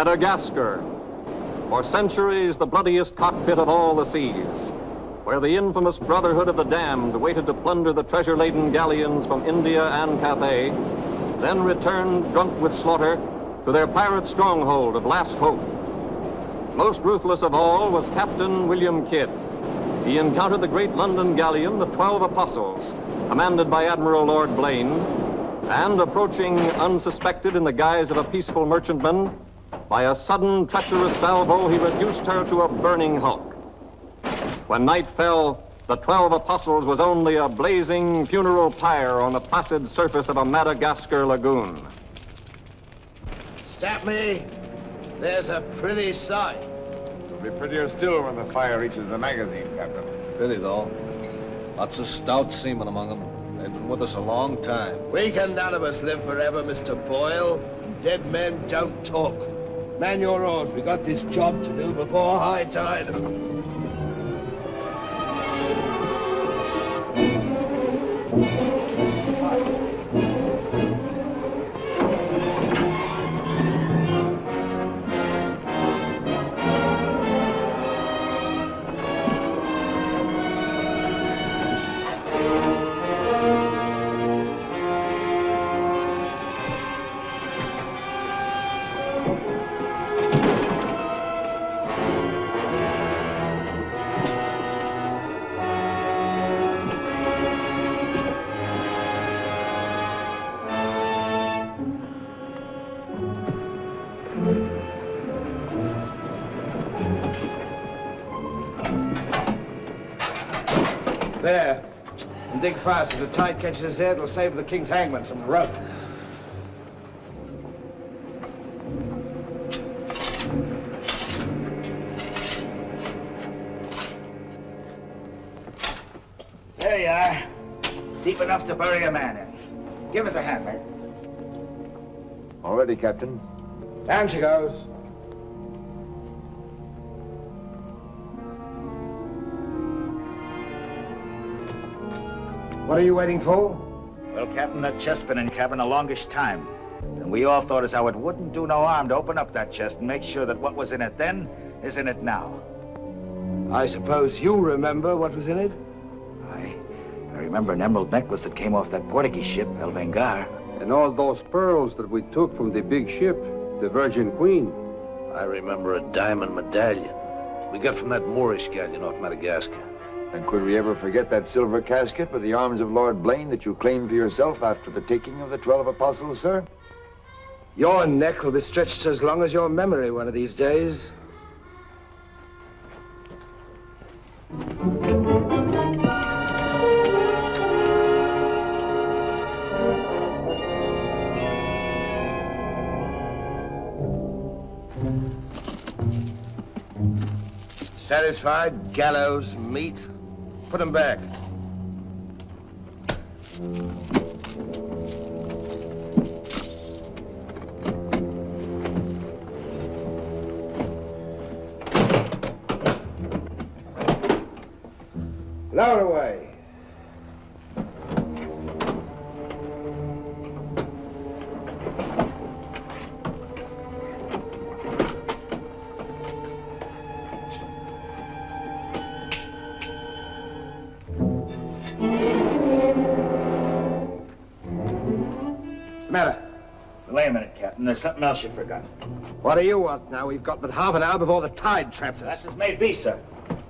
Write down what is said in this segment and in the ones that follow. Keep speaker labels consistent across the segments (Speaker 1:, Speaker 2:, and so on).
Speaker 1: Madagascar, for centuries the bloodiest cockpit of all the seas, where the infamous Brotherhood of the Damned waited to plunder the treasure-laden galleons from India and Cathay, then returned drunk with slaughter to their pirate stronghold of Last Hope. Most ruthless of all was Captain William Kidd. He encountered the great London galleon, the 12 Apostles, commanded by Admiral Lord Blaine, and approaching unsuspected in the guise of a peaceful merchantman, by a sudden treacherous salvo, he reduced her to a burning hulk. When night fell, the 12 Apostles was only a blazing funeral pyre on the placid surface of a Madagascar lagoon.
Speaker 2: Stop me. There's a pretty sight.
Speaker 3: It'll be prettier still when the fire reaches the magazine, Captain.
Speaker 4: Pity, though. Lots of stout seamen among them. They've been with us a long time.
Speaker 2: We can none of us live forever, Mr. Boyle. Dead men don't talk. Man your oars. We got this job to do before high tide. There. And dig fast. If the tide catches us there, it'll save the king's hangman some rope. There you are. Deep enough to bury a man in. Give us a hand, mate.
Speaker 3: All ready, Captain.
Speaker 2: Down she goes. What are you waiting for?
Speaker 5: Well, Captain, that chest's been in cabin a longish time. And we all thought as how it wouldn't do no harm to open up that chest and make sure that what was in it then is in it now.
Speaker 2: I suppose you remember what was in it?
Speaker 5: I remember an emerald necklace that came off that Portuguese ship, El Vengar.
Speaker 6: And all those pearls that we took from the big ship, the Virgin Queen.
Speaker 4: I remember a diamond medallion we got from that Moorish galleon off Madagascar.
Speaker 3: And could we ever forget that silver casket with the arms of Lord Blaine that you claimed for yourself after the taking of the 12 Apostles, sir?
Speaker 2: Your neck will be stretched as long as your memory one of these days. Satisfied? Gallows, meat. Put them back. Lower away.
Speaker 5: Wait a minute, Captain. There's something else you forgot.
Speaker 2: What do you want now? We've got but half an hour before the tide traps us.
Speaker 5: That's as may be, sir.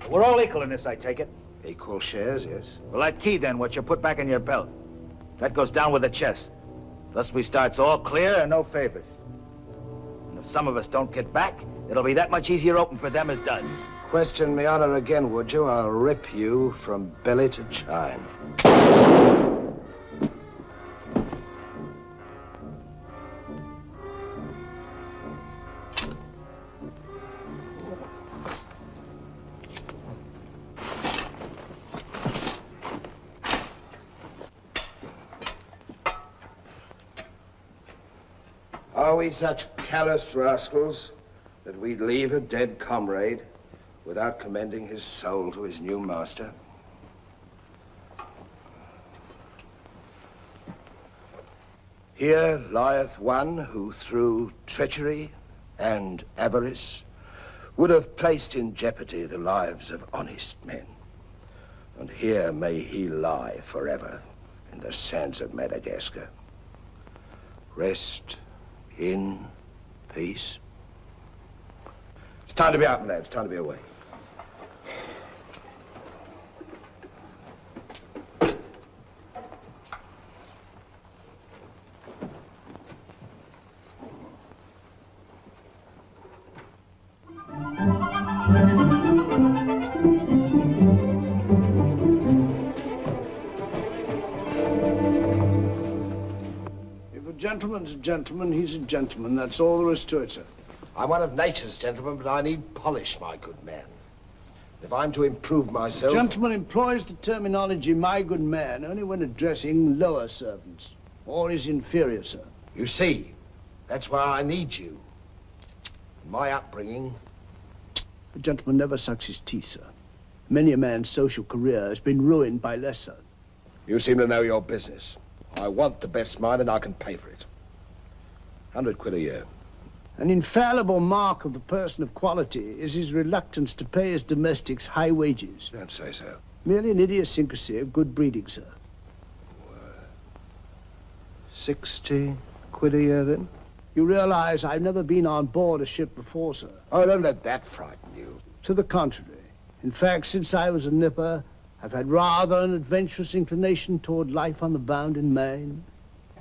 Speaker 5: We're all equal in this, I take it.
Speaker 2: Equal shares, yes.
Speaker 5: Well, that key, then, what you put back in your belt, that goes down with the chest. Thus we starts all clear and no favors. And if some of us don't get back, it'll be that much easier open for them as does.
Speaker 2: Question me honor again, would you? I'll rip you from belly to chine. Are we such callous rascals that we'd leave a dead comrade without commending his soul to his new master? Here lieth one who through treachery and avarice would have placed in jeopardy the lives of honest men. And here may he lie forever in the sands of Madagascar. Rest in peace. It's time to be out, my lad. It's time to be away.
Speaker 7: Gentleman's a gentleman, he's a gentleman. That's all there is to it, sir.
Speaker 2: I'm one of nature's gentlemen, but I need polish, my good man. If I'm to improve myself...
Speaker 7: Gentleman employs the terminology, my good man, only when addressing lower servants, or his inferior, sir.
Speaker 2: You see, that's why I need you. In my upbringing...
Speaker 7: A gentleman never sucks his teeth, sir. Many a man's social career has been ruined by less, sir.
Speaker 2: You seem to know your business. I want the best mine, and I can pay for it. 100 quid a year.
Speaker 7: An infallible mark of the person of quality is his reluctance to pay his domestics high wages.
Speaker 2: Don't say so.
Speaker 7: Merely an idiosyncrasy of good breeding, sir.
Speaker 2: 60 quid a year, then?
Speaker 7: You realize I've never been on board a ship before, sir.
Speaker 2: Oh, don't let that frighten you.
Speaker 7: To the contrary. In fact, since I was a nipper, I've had rather an adventurous inclination toward life on the bound in Maine.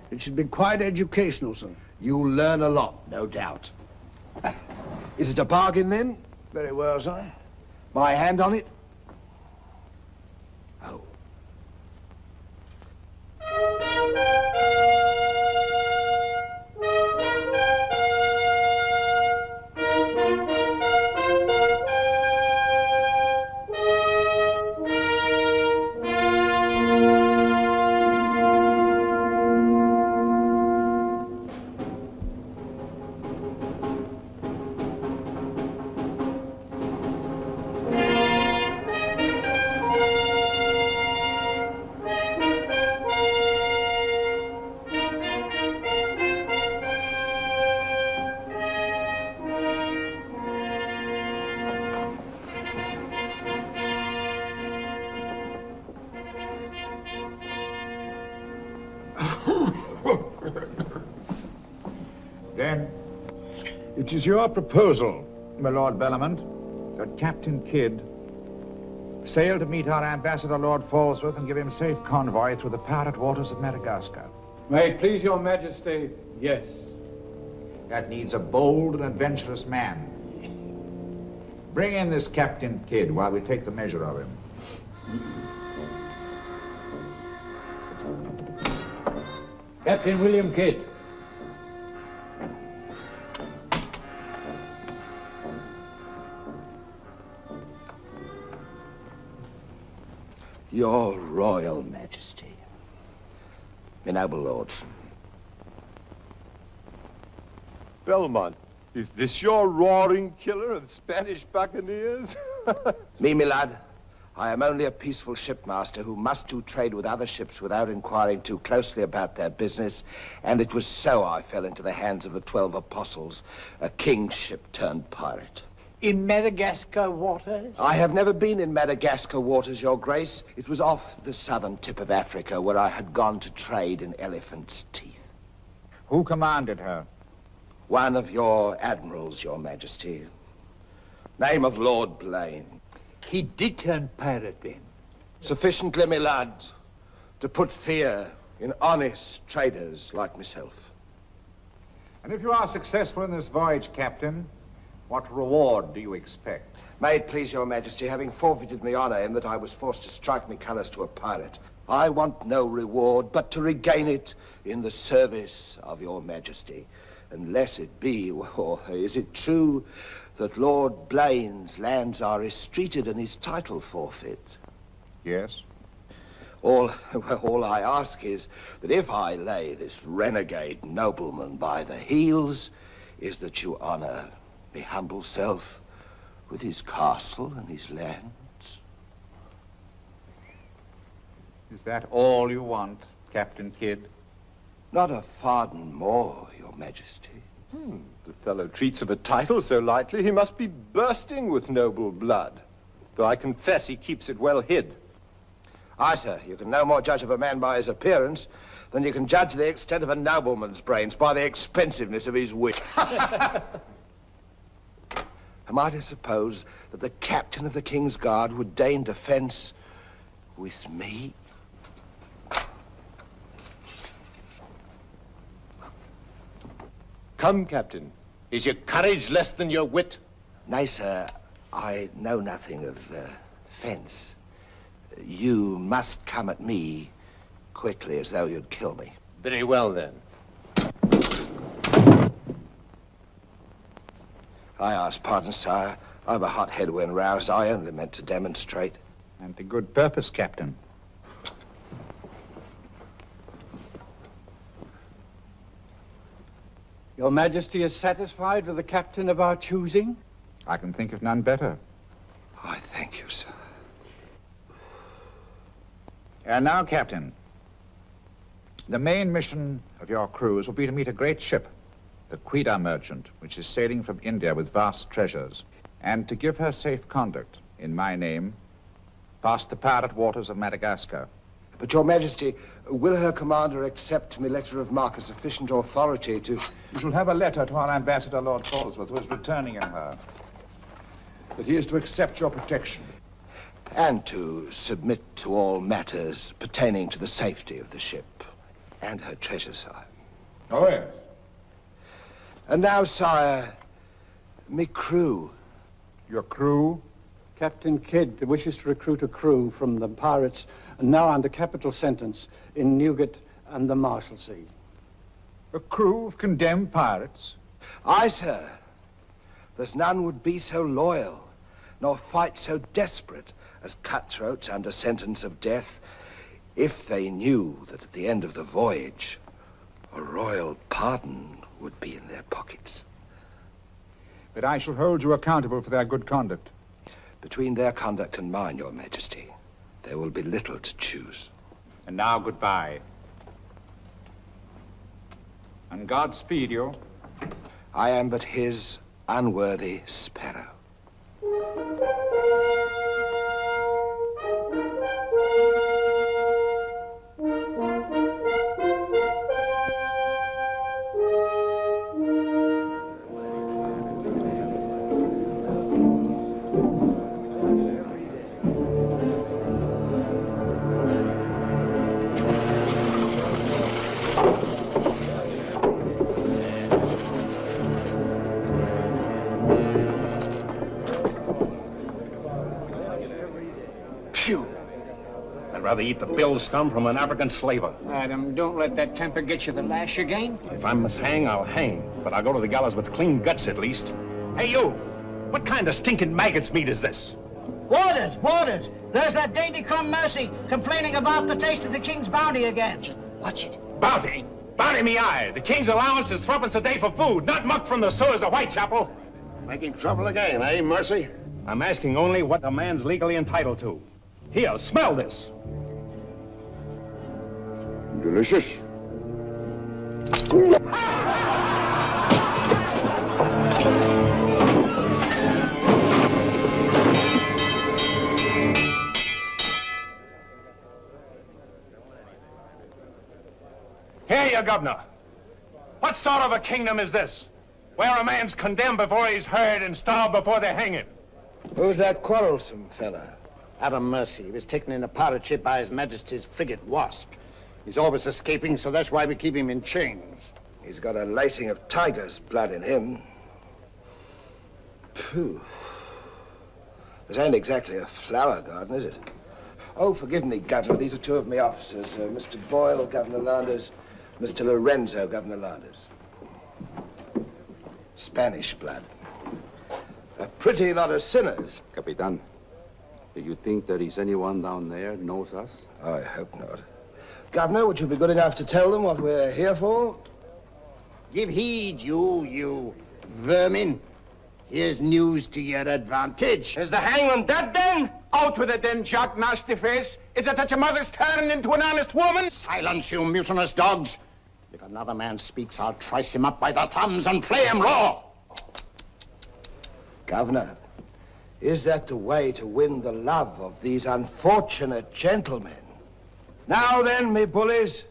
Speaker 7: It should be quite educational, sir.
Speaker 2: You'll learn a lot, no doubt. Is it a bargain, then?
Speaker 7: Very well, sir.
Speaker 2: My hand on it? Oh.
Speaker 8: Then, it is your proposal, my Lord Bellamont, that Captain Kidd sail to meet our ambassador, Lord Falsworth, and give him safe convoy through the pirate waters of Madagascar.
Speaker 6: May it please your majesty, yes.
Speaker 8: That needs a bold and adventurous man. Bring in this Captain Kidd while we take the measure of him.
Speaker 6: Captain William Kidd.
Speaker 2: Your Royal Majesty. My noble lords.
Speaker 9: Belmont, is this your roaring killer of Spanish buccaneers?
Speaker 2: Me, my lad, I am only a peaceful shipmaster who must do trade with other ships without inquiring too closely about their business, and it was so I fell into the hands of the 12 apostles, a king's ship turned pirate.
Speaker 10: In Madagascar waters?
Speaker 2: I have never been in Madagascar waters, Your Grace. It was off the southern tip of Africa where I had gone to trade in elephant's teeth.
Speaker 8: Who commanded her?
Speaker 2: One of your admirals, Your Majesty. Name of Lord Blaine.
Speaker 10: He did turn pirate then?
Speaker 2: Sufficiently, my lad, to put fear in honest traders like myself.
Speaker 8: And if you are successful in this voyage, Captain, what reward do you expect?
Speaker 2: May it please Your Majesty, having forfeited my honor in that I was forced to strike me colors to a pirate, I want no reward but to regain it in the service of Your Majesty. Unless it be, or is it true that Lord Blaine's lands are estreated and his title forfeit?
Speaker 8: Yes.
Speaker 2: All I ask is that if I lay this renegade nobleman by the heels, is that you honor me humble self with his castle and his lands.
Speaker 8: Is that all you want, Captain Kidd?
Speaker 2: Not a farden more, Your Majesty.
Speaker 9: The fellow treats of a title so lightly, he must be bursting with noble blood. Though I confess he keeps it well hid.
Speaker 2: Aye, sir, you can no more judge of a man by his appearance than you can judge the extent of a nobleman's brains by the expensiveness of his wit. Am I to suppose that the captain of the King's Guard would deign defense with me?
Speaker 9: Come, Captain. Is your courage less than your wit?
Speaker 2: Nay, sir, I know nothing of fence. You must come at me quickly as though you'd kill me.
Speaker 9: Very well, then.
Speaker 2: I ask pardon, sire. I'm a hothead when roused. I only meant to demonstrate.
Speaker 8: And to good purpose, Captain.
Speaker 10: Your Majesty is satisfied with the captain of our choosing?
Speaker 8: I can think of none better.
Speaker 2: I thank you, sir.
Speaker 8: And now, Captain, the main mission of your cruise will be to meet a great ship, the Quida merchant, which is sailing from India with vast treasures, and to give her safe conduct, in my name, past the pirate waters of Madagascar.
Speaker 2: But, Your Majesty, will her commander accept my letter of marque as sufficient authority to...
Speaker 8: You shall have a letter to our ambassador, Lord Falsworth, who is returning in her, that he is to accept your protection.
Speaker 2: And to submit to all matters pertaining to the safety of the ship and her treasure, sire.
Speaker 8: Oh, yes.
Speaker 2: And now, sire, me crew.
Speaker 8: Your crew?
Speaker 10: Captain Kidd wishes to recruit a crew from the pirates now under capital sentence in Newgate and the Marshalsea.
Speaker 8: A crew of condemned pirates?
Speaker 2: Aye, sir. There's none would be so loyal, nor fight so desperate as cutthroats under sentence of death, if they knew that at the end of the voyage, a royal pardon would be in their pockets.
Speaker 8: But I shall hold you accountable for their good conduct.
Speaker 2: Between their conduct and mine, Your Majesty, there will be little to choose.
Speaker 8: And now, goodbye. And God speed you.
Speaker 2: I am but his unworthy sparrow.
Speaker 1: Rather eat the bill scum from an African slaver.
Speaker 11: Adam, don't let that temper get you the lash again.
Speaker 1: If I must hang, I'll hang. But I'll go to the gallows with clean guts, at least. Hey, you! What kind of stinking maggot's meat is this?
Speaker 11: Warders! Warders! There's that dainty crumb Mercy complaining about the taste of the king's bounty again. Watch it.
Speaker 1: Bounty? Bounty me eye! The king's allowance is 3 a day for food, not muck from the sewers of Whitechapel.
Speaker 12: Making trouble again, eh, Mercy?
Speaker 1: I'm asking only what a man's legally entitled to. Here, smell this.
Speaker 12: Delicious.
Speaker 1: Here, you governor. What sort of a kingdom is this? Where a man's condemned before he's heard and starved before they hang him.
Speaker 2: Who's that quarrelsome fella?
Speaker 12: Adam Mercy. He was taken in a pirate ship by His Majesty's frigate Wasp. He's always escaping, so that's why we keep him in chains.
Speaker 2: He's got a lacing of tiger's blood in him. Phew. This ain't exactly a flower garden, is it? Oh, forgive me, Governor. These are two of my officers. Mr. Boyle, Governor Landers. Mr. Lorenzo, Governor Landers. Spanish blood. A pretty lot of sinners.
Speaker 6: Capitan, do you think there is anyone down there knows us?
Speaker 2: I hope not. Governor, would you be good enough to tell them what we're here for?
Speaker 12: Give heed, you vermin. Here's news to your advantage.
Speaker 11: Is the hangman dead then? Out with it then, Jack Nasty Face. Is it that your mother's turned into an honest woman?
Speaker 12: Silence, you mutinous dogs. If another man speaks, I'll trice him up by the thumbs and flay him raw.
Speaker 2: Governor, is that the way to win the love of these unfortunate gentlemen? Now then, me bullies,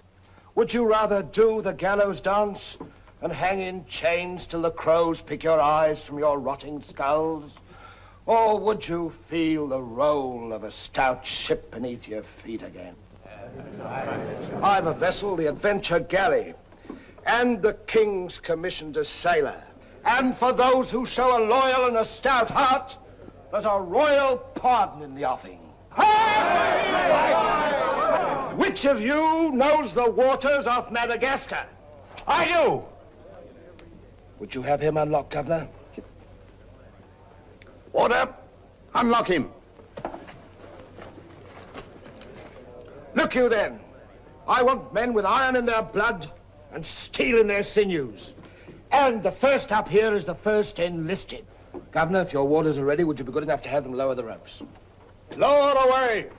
Speaker 2: would you rather do the gallows dance and hang in chains till the crows pick your eyes from your rotting skulls? Or would you feel the roll of a stout ship beneath your feet again? I've a vessel, the Adventure Galley, and the King's commissioned a sailor. And for those who show a loyal and a stout heart, there's a royal pardon in the offing. Which of you knows the waters of Madagascar?
Speaker 5: I do.
Speaker 2: Would you have him unlocked, Governor?
Speaker 12: Order. Unlock him.
Speaker 2: Look you then. I want men with iron in their blood and steel in their sinews. And the first up here is the first enlisted. Governor, if your warders are ready, would you be good enough to have them lower the ropes?
Speaker 8: Lower away!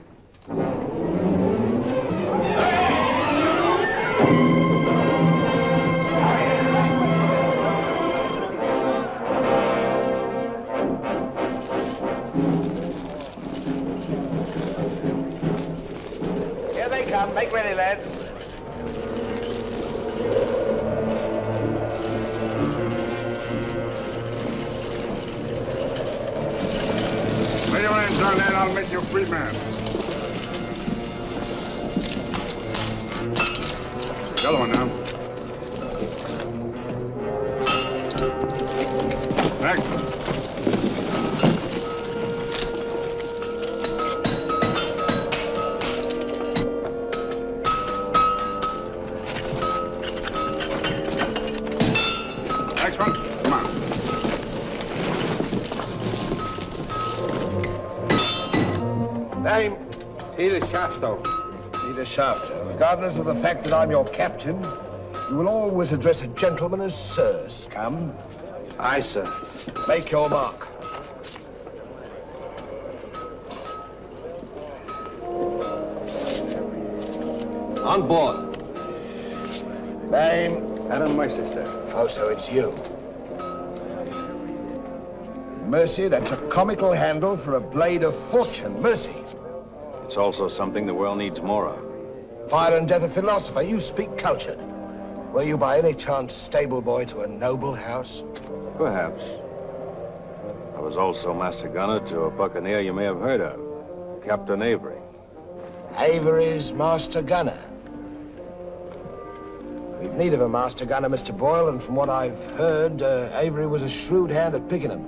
Speaker 5: Here they come. Make ready, lads.
Speaker 8: Lay your hands on that, I'll make you a free man. The other one now. Next. Next one. Come on.
Speaker 2: Name?
Speaker 6: Peter Shafto.
Speaker 2: Peter Shafto. Regardless of the fact that I'm your captain, you will always address a gentleman as Sir, scum.
Speaker 6: Aye, sir.
Speaker 2: Make your mark.
Speaker 6: On board.
Speaker 2: Name?
Speaker 6: Adam Mercer, sir.
Speaker 2: Oh, so it's you. Mercy, that's a comical handle for a blade of fortune. Mercy.
Speaker 13: It's also something the world needs more of.
Speaker 2: Fire and death a philosopher. You speak cultured. Were you by any chance stable boy to a noble house?
Speaker 13: Perhaps. I was also master gunner to a buccaneer you may have heard of, Captain Avery.
Speaker 2: Avery's master gunner. We've need of a master gunner, Mr. Boyle, and from what I've heard, Avery was a shrewd hand at picking them.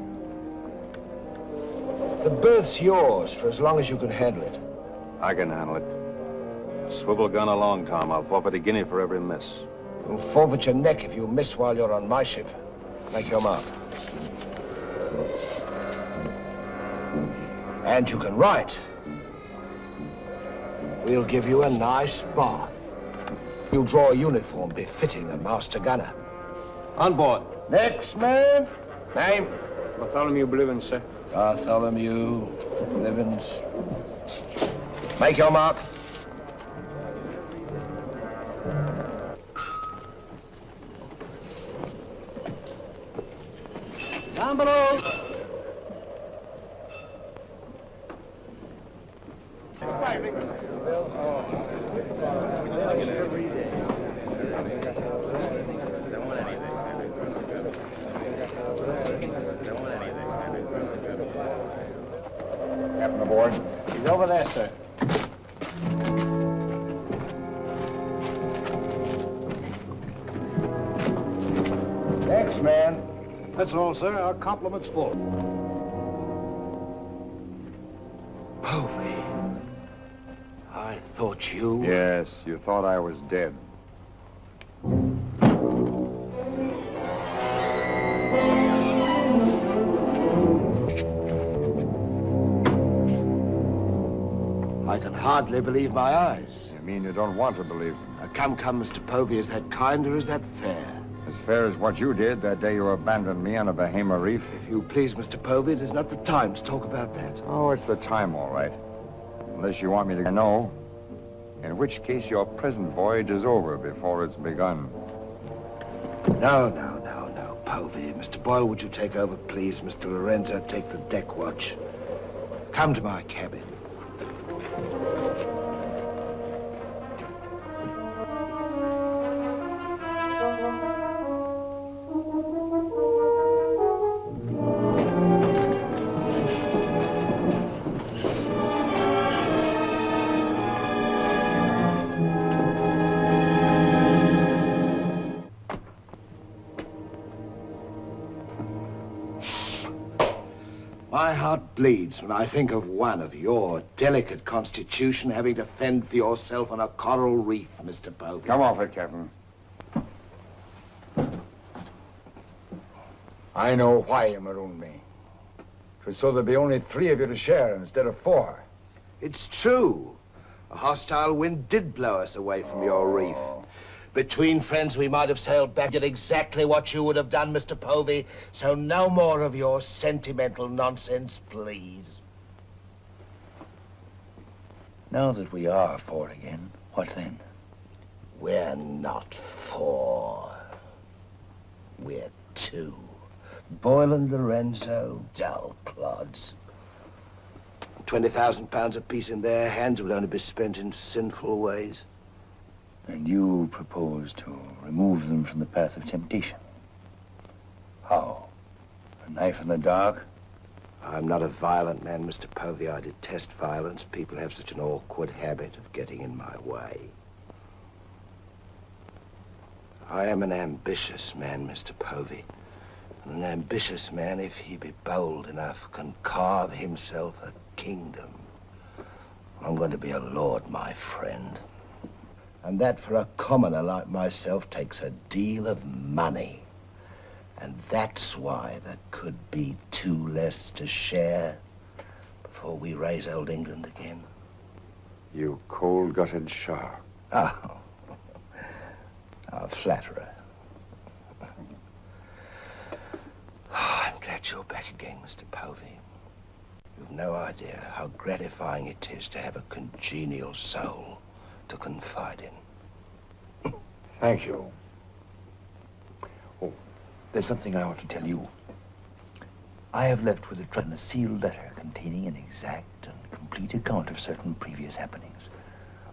Speaker 2: The berth's yours for as long as you can handle it.
Speaker 13: I can handle it. Swivel gun along, Tom. I'll forfeit a guinea for every miss.
Speaker 2: You'll forfeit your neck if you miss while you're on my ship. Make your mark. And you can write. We'll give you a nice bath. You'll draw a uniform befitting a master gunner.
Speaker 6: On board.
Speaker 2: Next man. Name?
Speaker 6: Bartholomew Blivens, sir.
Speaker 2: Bartholomew Blivens. Make your mark.
Speaker 11: Down below.
Speaker 8: Captain aboard.
Speaker 10: He's over there, sir.
Speaker 2: Next man.
Speaker 8: That's all, sir. Our compliment's full.
Speaker 2: Povey. I thought you...
Speaker 3: Yes, you thought I was dead.
Speaker 2: I can hardly believe my eyes.
Speaker 3: You mean you don't want to believe them?
Speaker 2: Come, Mr. Povey, is that kind or is that fair?
Speaker 3: As fair as what you did that day you abandoned me on a Bahama reef.
Speaker 2: If you please, Mr. Povey, it is not the time to talk about that.
Speaker 3: Oh, it's the time, all right. Unless you want me to know. In which case your present voyage is over before it's begun.
Speaker 2: No, Povey. Mr. Boyle, would you take over, please? Mr. Lorenzo, take the deck watch. Come to my cabin. My heart bleeds when I think of one of your delicate constitution having to fend for yourself on a coral reef, Mr. Povey.
Speaker 3: Come off it, Captain. I know why you marooned me. It was so there'd be only 3 of you to share instead of 4.
Speaker 2: It's true. A hostile wind did blow us away from your reef. Between friends, we might have sailed back at exactly what you would have done, Mr. Povey. So no more of your sentimental nonsense, please.
Speaker 5: Now that we are 4 again, what then?
Speaker 2: We're not 4. We're 2. Boyle and Lorenzo, dull clods. 20,000 pounds apiece in their hands would only be spent in sinful ways.
Speaker 5: And you propose to remove them from the path of temptation. How? A knife in the dark?
Speaker 2: I'm not a violent man, Mr. Povey. I detest violence. People have such an awkward habit of getting in my way. I am an ambitious man, Mr. Povey. And an ambitious man, if he be bold enough, can carve himself a kingdom. I'm going to be a lord, my friend. And that, for a commoner like myself, takes a deal of money. And that's why there could be 2 less to share before we raise old England again.
Speaker 3: You cold-gutted shark.
Speaker 2: Oh, a flatterer. I'm glad you're back again, Mr. Povey. You've no idea how gratifying it is to have a congenial soul to confide in.
Speaker 3: Thank you.
Speaker 5: Oh, there's something I ought to tell you. I have left with the Tritton a sealed letter containing an exact and complete account of certain previous happenings,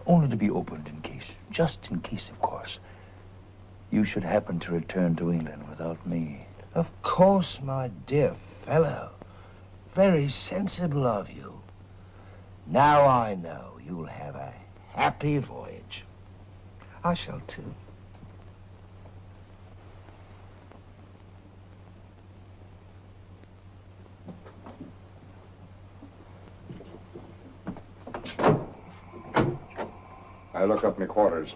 Speaker 5: only to be opened in case, just in case, of course, you should happen to return to England without me.
Speaker 2: Of course, my dear fellow. Very sensible of you. Now I know you'll have a happy voyage. I shall too.
Speaker 3: I look up my quarters.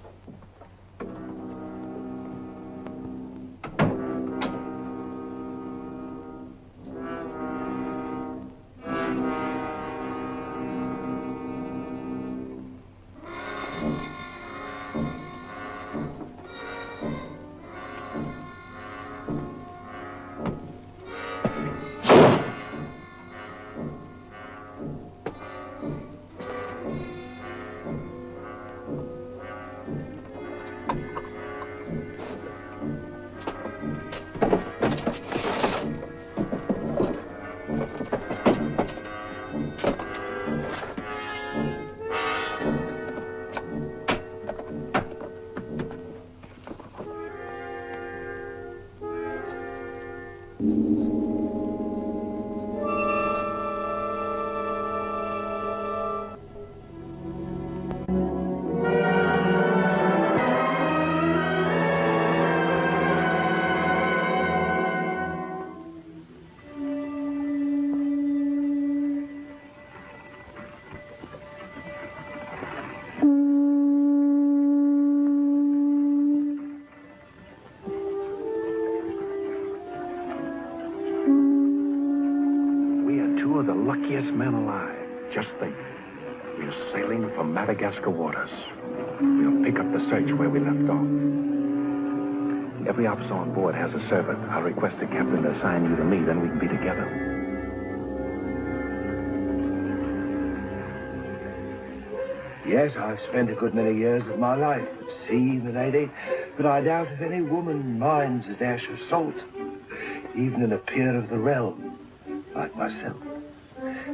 Speaker 14: Men alive. Just think. We're sailing for Madagascar waters. We'll pick up the search where we left off. Every officer on board has a servant. I'll request the captain to assign you to me, then we can be together.
Speaker 2: Yes, I've spent a good many years of my life at sea, milady, but I doubt if any woman minds a dash of salt, even in a peer of the realm, like myself.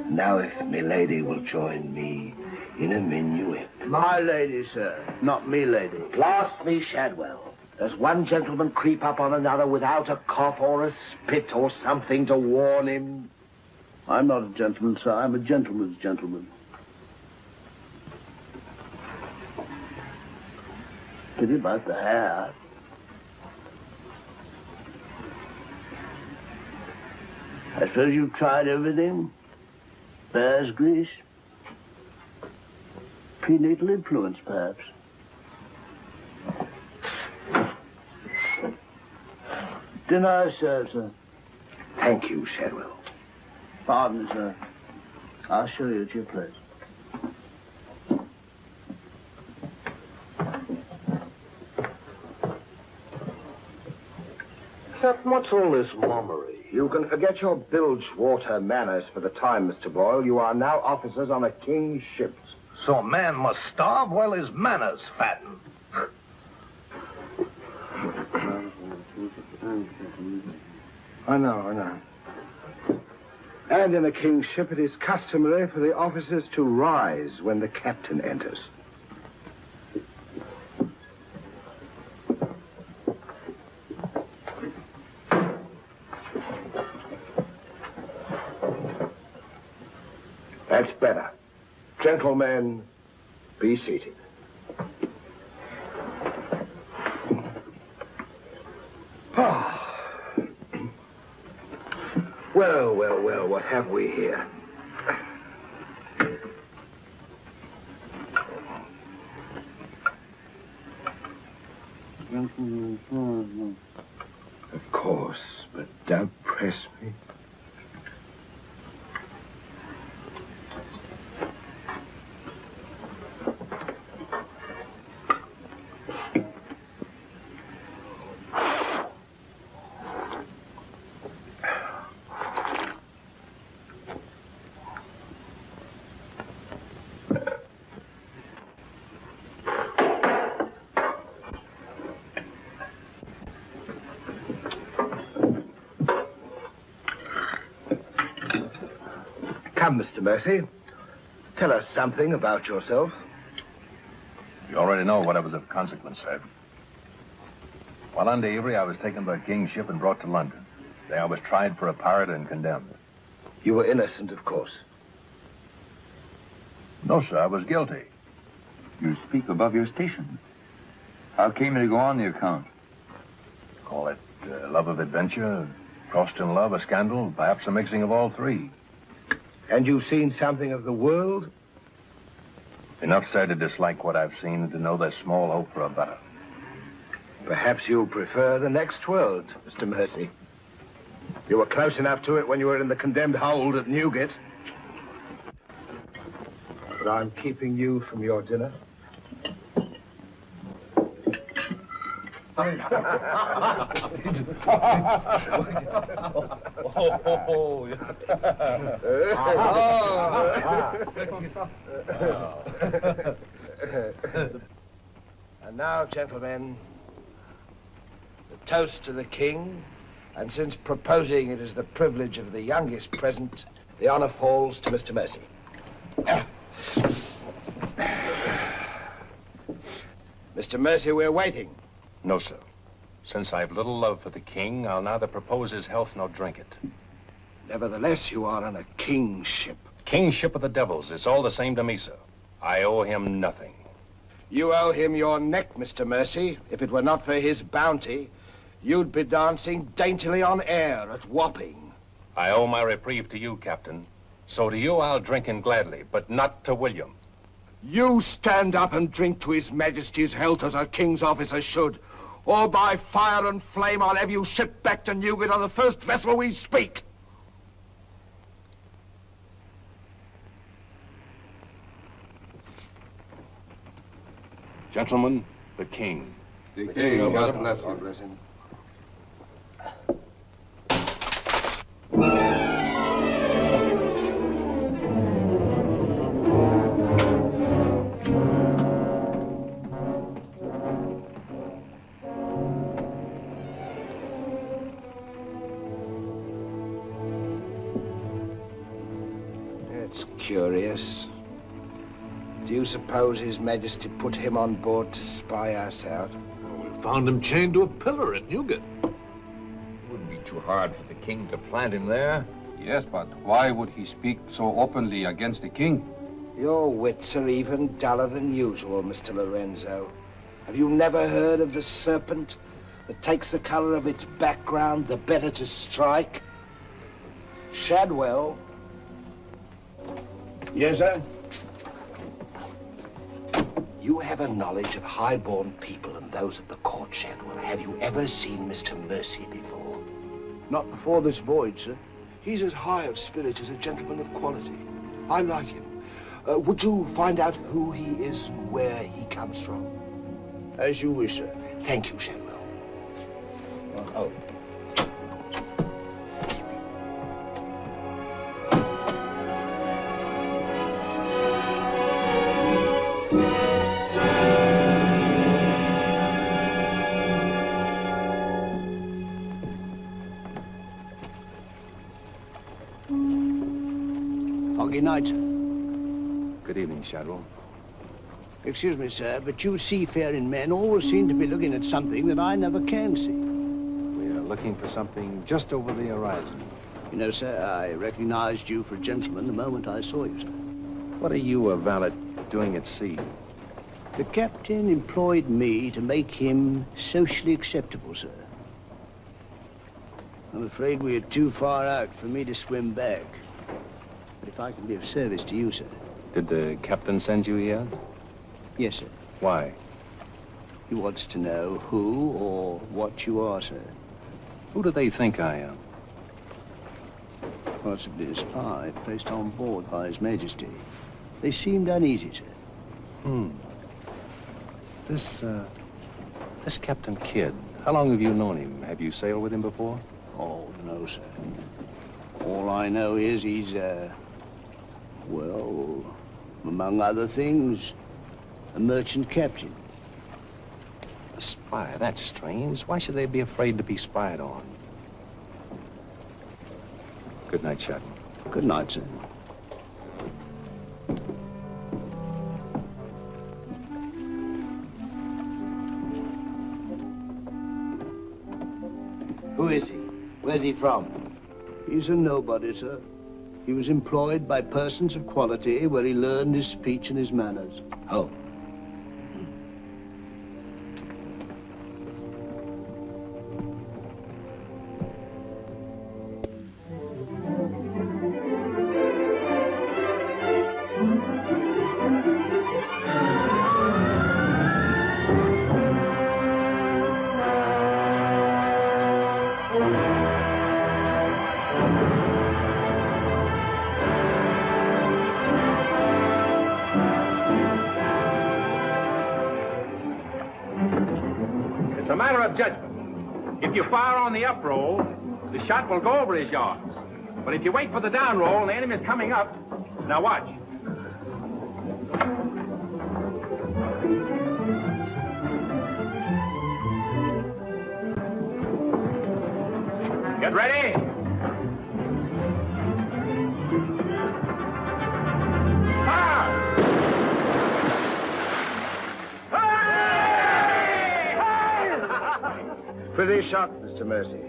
Speaker 2: Now, if milady will join me in a minuet.
Speaker 7: My lady, sir, not me lady.
Speaker 2: Blast me, Shadwell. Does one gentleman creep up on another without a cough or a spit or something to warn him?
Speaker 7: I'm not a gentleman, sir. I'm a gentleman's gentleman. Pity about the hair. I suppose you've tried everything? Bear's grease? Prenatal influence, perhaps? Dinner served, sir.
Speaker 2: Thank you, Shadwell.
Speaker 7: Pardon, sir. I'll show you to your place.
Speaker 2: Captain, what's all this mummery? You can forget your bilge water manners for the time, Mr. Boyle. You are now officers on a king's ship.
Speaker 4: So a man must starve while his manners fatten.
Speaker 2: I know. And in a king's ship, it is customary for the officers to rise when the captain enters. That's better. Gentlemen, be seated. Well, what have we here? Of course, but don't press me. Come, Mr. Mercy. Tell us something about yourself.
Speaker 13: You already know what was of consequence, sir. While under Avery, I was taken by King's ship and brought to London. There I was tried for a pirate and condemned.
Speaker 2: You were innocent, of course.
Speaker 13: No, sir, I was guilty.
Speaker 5: You speak above your station. How came you to go on the account?
Speaker 13: Call it love of adventure, crossed in love, a scandal, perhaps a mixing of all three.
Speaker 2: And you've seen something of the world?
Speaker 13: Enough, sir, to dislike what I've seen and to know there's small hope for a better.
Speaker 2: Perhaps you'll prefer the next world, Mr. Mercy. You were close enough to it when you were in the condemned hold at Newgate. But I'm keeping you from your dinner. And now, gentlemen, the toast to the king, and since proposing it is the privilege of the youngest present, the honor falls to Mr. Mercy. Mr. Mercy, we're waiting.
Speaker 13: No, sir. Since I've little love for the king, I'll neither propose his health nor drink it.
Speaker 2: Nevertheless, you are on a king's ship.
Speaker 13: King's ship of the devils. It's all the same to me, sir. I owe him nothing.
Speaker 2: You owe him your neck, Mr. Mercy. If it were not for his bounty, you'd be dancing daintily on air at Wapping.
Speaker 13: I owe my reprieve to you, Captain. So to you I'll drink in gladly, but not to William.
Speaker 2: You stand up and drink to His Majesty's health as a king's officer should, or by fire and flame I'll have you shipped back to Newgate on the first vessel we speak.
Speaker 13: Gentlemen, the king.
Speaker 2: The king, God bless him. curious. Do you suppose His Majesty put him on board to spy us out?
Speaker 4: Well, we found him chained to a pillar at Newgate.
Speaker 3: Wouldn't be too hard for the king to plant him there.
Speaker 6: Yes, but why would he speak so openly against the king?
Speaker 2: Your wits are even duller than usual, Mr. Lorenzo. Have you never heard of the serpent that takes the color of its background the better to strike? Shadwell.
Speaker 7: Yes, sir?
Speaker 2: You have a knowledge of high-born people and those at the court, Shadwell. Have you ever seen Mr. Mercy before?
Speaker 7: Not before this voyage, sir.
Speaker 2: He's as high of spirit as a gentleman of quality. I like him. Would you find out who he is and where he comes from?
Speaker 7: As you wish, sir.
Speaker 2: Thank you, Shadwell. Oh.
Speaker 7: Foggy night.
Speaker 6: Good evening, Shadwell.
Speaker 7: Excuse me, sir, but you seafaring men always seem to be looking at something that I never can see.
Speaker 6: We are looking for something just over the horizon.
Speaker 7: You know, sir, I recognized you for a gentleman the moment I saw you, sir.
Speaker 6: What are you, a valet, doing at sea?
Speaker 7: The captain employed me to make him socially acceptable, sir. I'm afraid we are too far out for me to swim back. But if I can be of service to you, sir.
Speaker 6: Did the captain send you here?
Speaker 7: Yes, sir.
Speaker 6: Why?
Speaker 7: He wants to know who or what you are, sir.
Speaker 6: Who do they think I am?
Speaker 7: Possibly a spy placed on board by His Majesty. They seemed uneasy, sir.
Speaker 6: This Captain Kidd, how long have you known him? Have you sailed with him before?
Speaker 7: Oh, no, sir. All I know is he's, well, among other things, a merchant captain.
Speaker 6: A spy? That's strange. Why should they be afraid to be spied on? Good night, Shadwell.
Speaker 7: Good night, sir.
Speaker 12: Who is he? Where's he from?
Speaker 7: He's a nobody, sir. He was employed by persons of quality where he learned his speech and his manners.
Speaker 12: Oh.
Speaker 15: It's a matter of judgment. If you fire on the up roll, the shot will go over his yards. But if you wait for the down roll and the enemy's coming up, now watch. Get ready.
Speaker 2: Pretty shot, Mr. Mercy.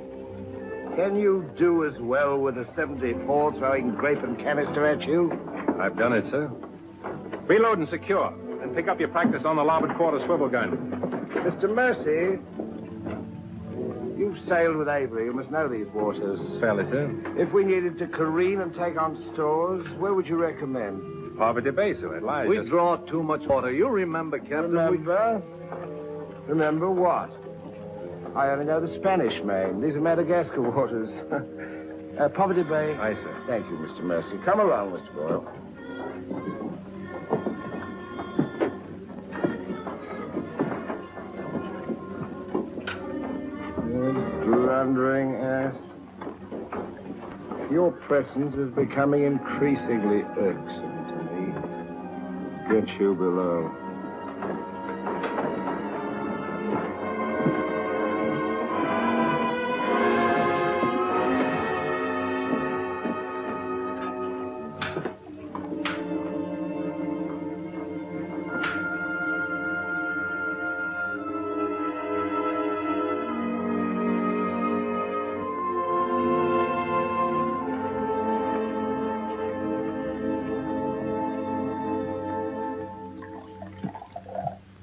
Speaker 2: Can you do as well with a 74 throwing grape and canister at you?
Speaker 15: I've done it, sir. Reload and secure. And pick up your practice on the larboard quarter swivel gun.
Speaker 2: Mr. Mercy, you've sailed with Avery. You must know these waters.
Speaker 15: Fairly, sir.
Speaker 2: If we needed to careen and take on stores, where would you recommend?
Speaker 15: Poverty Bay, sir. It lies.
Speaker 4: We draw too much water. You remember, Captain.
Speaker 2: Remember? Remember what? I only know the Spanish Main. These are Madagascar waters. Poverty Bay.
Speaker 15: Aye, sir.
Speaker 2: Thank you, Mr. Mercy. Come along, Mr. Boyle. You blundering ass. Your presence is becoming increasingly irksome to me. Get you below.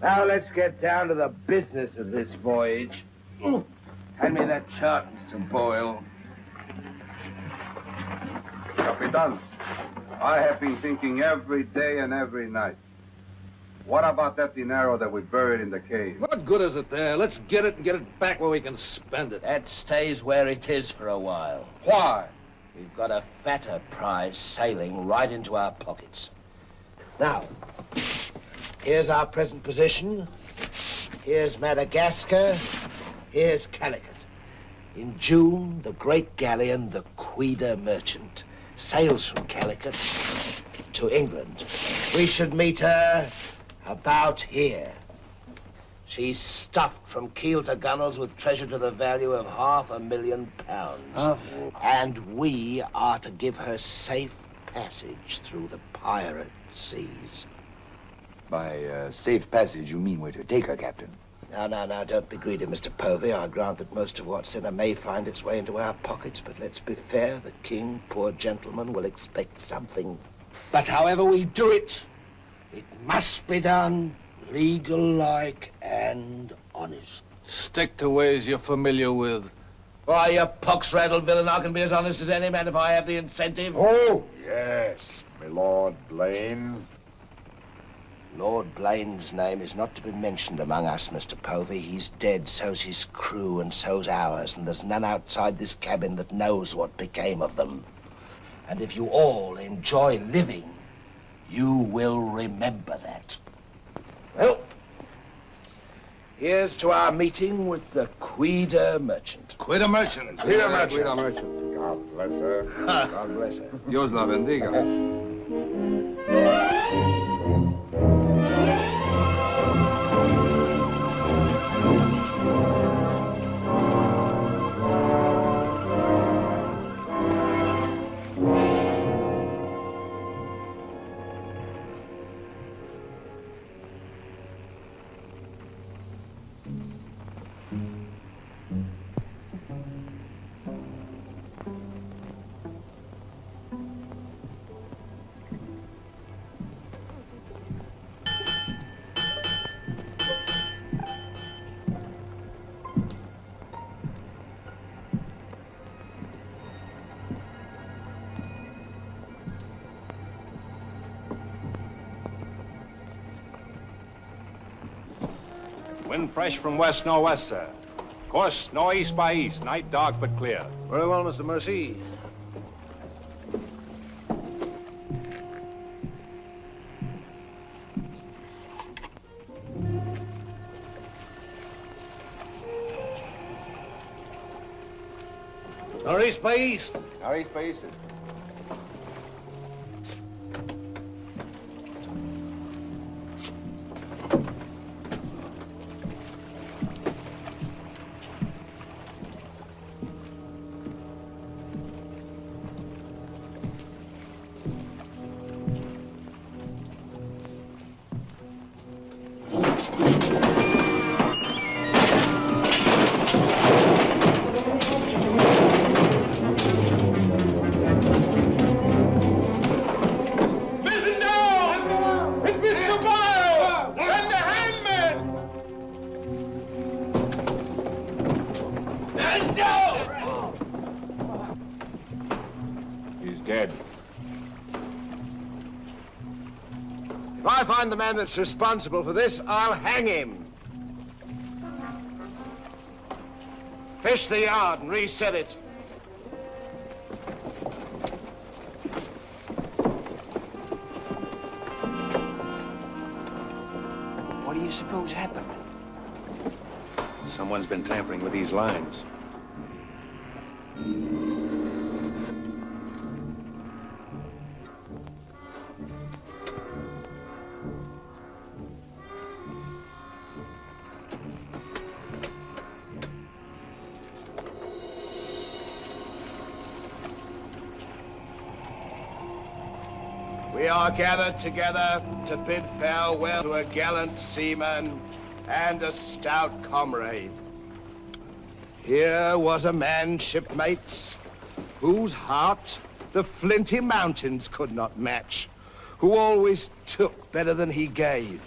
Speaker 16: Now let's get down to the business of this voyage. Hand me that chart, Mr. Boyle.
Speaker 6: Capitan, I have been thinking every day and every night. What about that dinero that we buried in the cave?
Speaker 4: What good is it there? Let's get it and get it back where we can spend it.
Speaker 11: That stays where it is for a while.
Speaker 6: Why?
Speaker 11: We've got a fatter prize sailing right into our pockets.
Speaker 12: Now, here's our present position. Here's Madagascar. Here's Calicut. In June, the great galleon, the Queen Merchant, sails from Calicut to England. We should meet her about here. She's stuffed from keel to gunwales with treasure to the value of £500,000. And we are to give her safe passage through the pirate seas.
Speaker 3: By safe passage, you mean we're to take her, Captain?
Speaker 12: Now, don't be greedy, Mr. Povey. I grant that most of what's in her may find its way into our pockets, but let's be fair, the king, poor gentleman, will expect something. But however we do it, it must be done legal-like and honest.
Speaker 4: Stick to ways you're familiar with.
Speaker 11: Why, you pox-rattled villain, I can be as honest as any man if I have the incentive.
Speaker 3: Oh, yes, my Lord Blaine.
Speaker 12: Lord Blaine's name is not to be mentioned among us, Mr. Povey. He's dead, so's his crew and so's ours, and there's none outside this cabin that knows what became of them. And if you all enjoy living, you will remember that. Well, here's to our meeting with the Queen Merchant.
Speaker 6: Queen Merchant.
Speaker 12: Queen Merchant.
Speaker 6: Queen Merchant.
Speaker 3: God bless her.
Speaker 12: God bless her.
Speaker 6: Dios la bendiga.
Speaker 15: Wind fresh from west-northwest, sir. Course northeast by east. Night dark but clear.
Speaker 4: Very well, Mr. Mercy. Northeast by east.
Speaker 3: Northeast by east.
Speaker 12: If I find the man that's responsible for this, I'll hang him. Fish the yard and reset it.
Speaker 5: What do you suppose happened?
Speaker 15: Someone's been tampering with these lines.
Speaker 12: We are gathered together to bid farewell to a gallant seaman and a stout comrade. Here was a man, shipmates, whose heart the flinty mountains could not match, who always took better than he gave,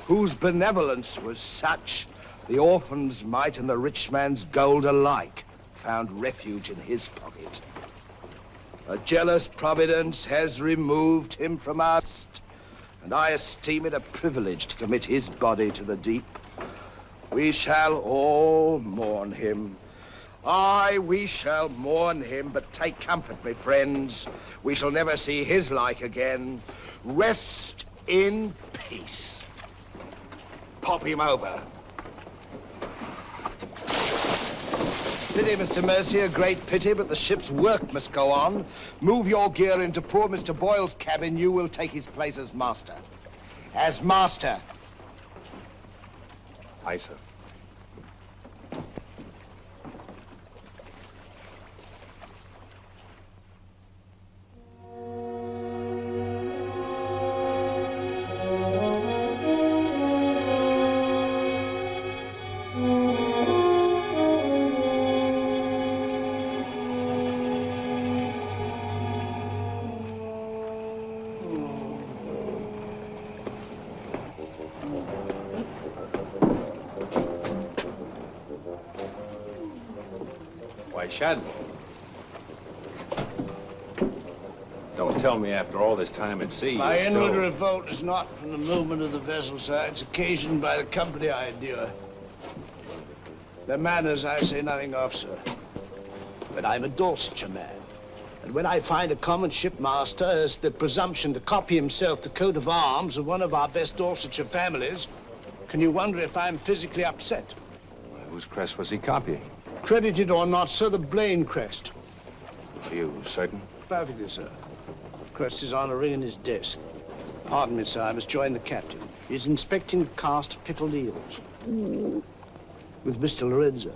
Speaker 2: whose benevolence was such, the orphan's mite and the rich man's gold alike found refuge in his pocket. A jealous providence has removed him from us, and I esteem it a privilege to commit his body to the deep. We shall all mourn him. Aye, we shall mourn him, but take comfort, my friends. We shall never see his like again. Rest in peace. Pop him over. Pity, Mr. Mercy, a great pity, but the ship's work must go on. Move your gear into poor Mr. Boyle's cabin. You will take his place as master. As master.
Speaker 13: Aye, sir.
Speaker 15: Shad. Don't tell me after all this time at sea.
Speaker 7: My
Speaker 15: you're
Speaker 7: inward
Speaker 15: still...
Speaker 7: revolt is not from the movement of the vessel, sir. It's occasioned by the company I endure. Their manners I say nothing of, sir. But I'm a Dorsetshire man. And when I find a common shipmaster has the presumption to copy himself the coat of arms of one of our best Dorsetshire families, can you wonder if I'm physically upset?
Speaker 15: Whose crest was he copying?
Speaker 7: Credited or not, sir, the Blaine crest.
Speaker 15: Are you certain?
Speaker 7: Perfectly, sir. Crest is on a ring in his desk. Pardon me, sir, I must join the captain. He's inspecting the cast of pickled eels. With Mr. Lorenzo.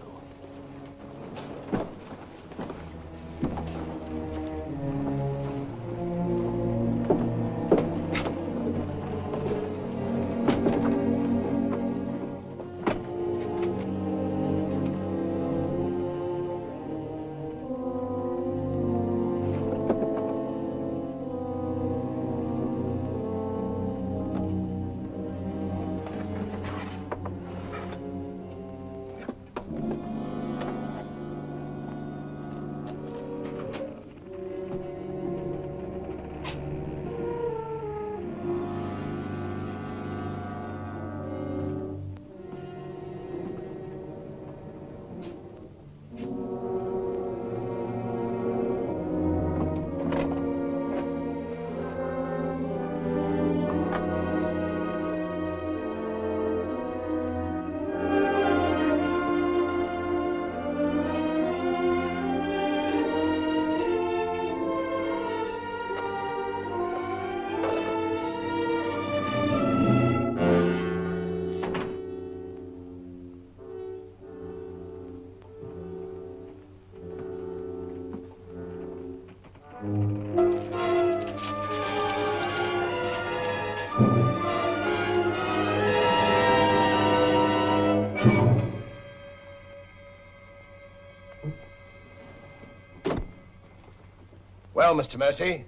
Speaker 2: Well, Mr. Mercy,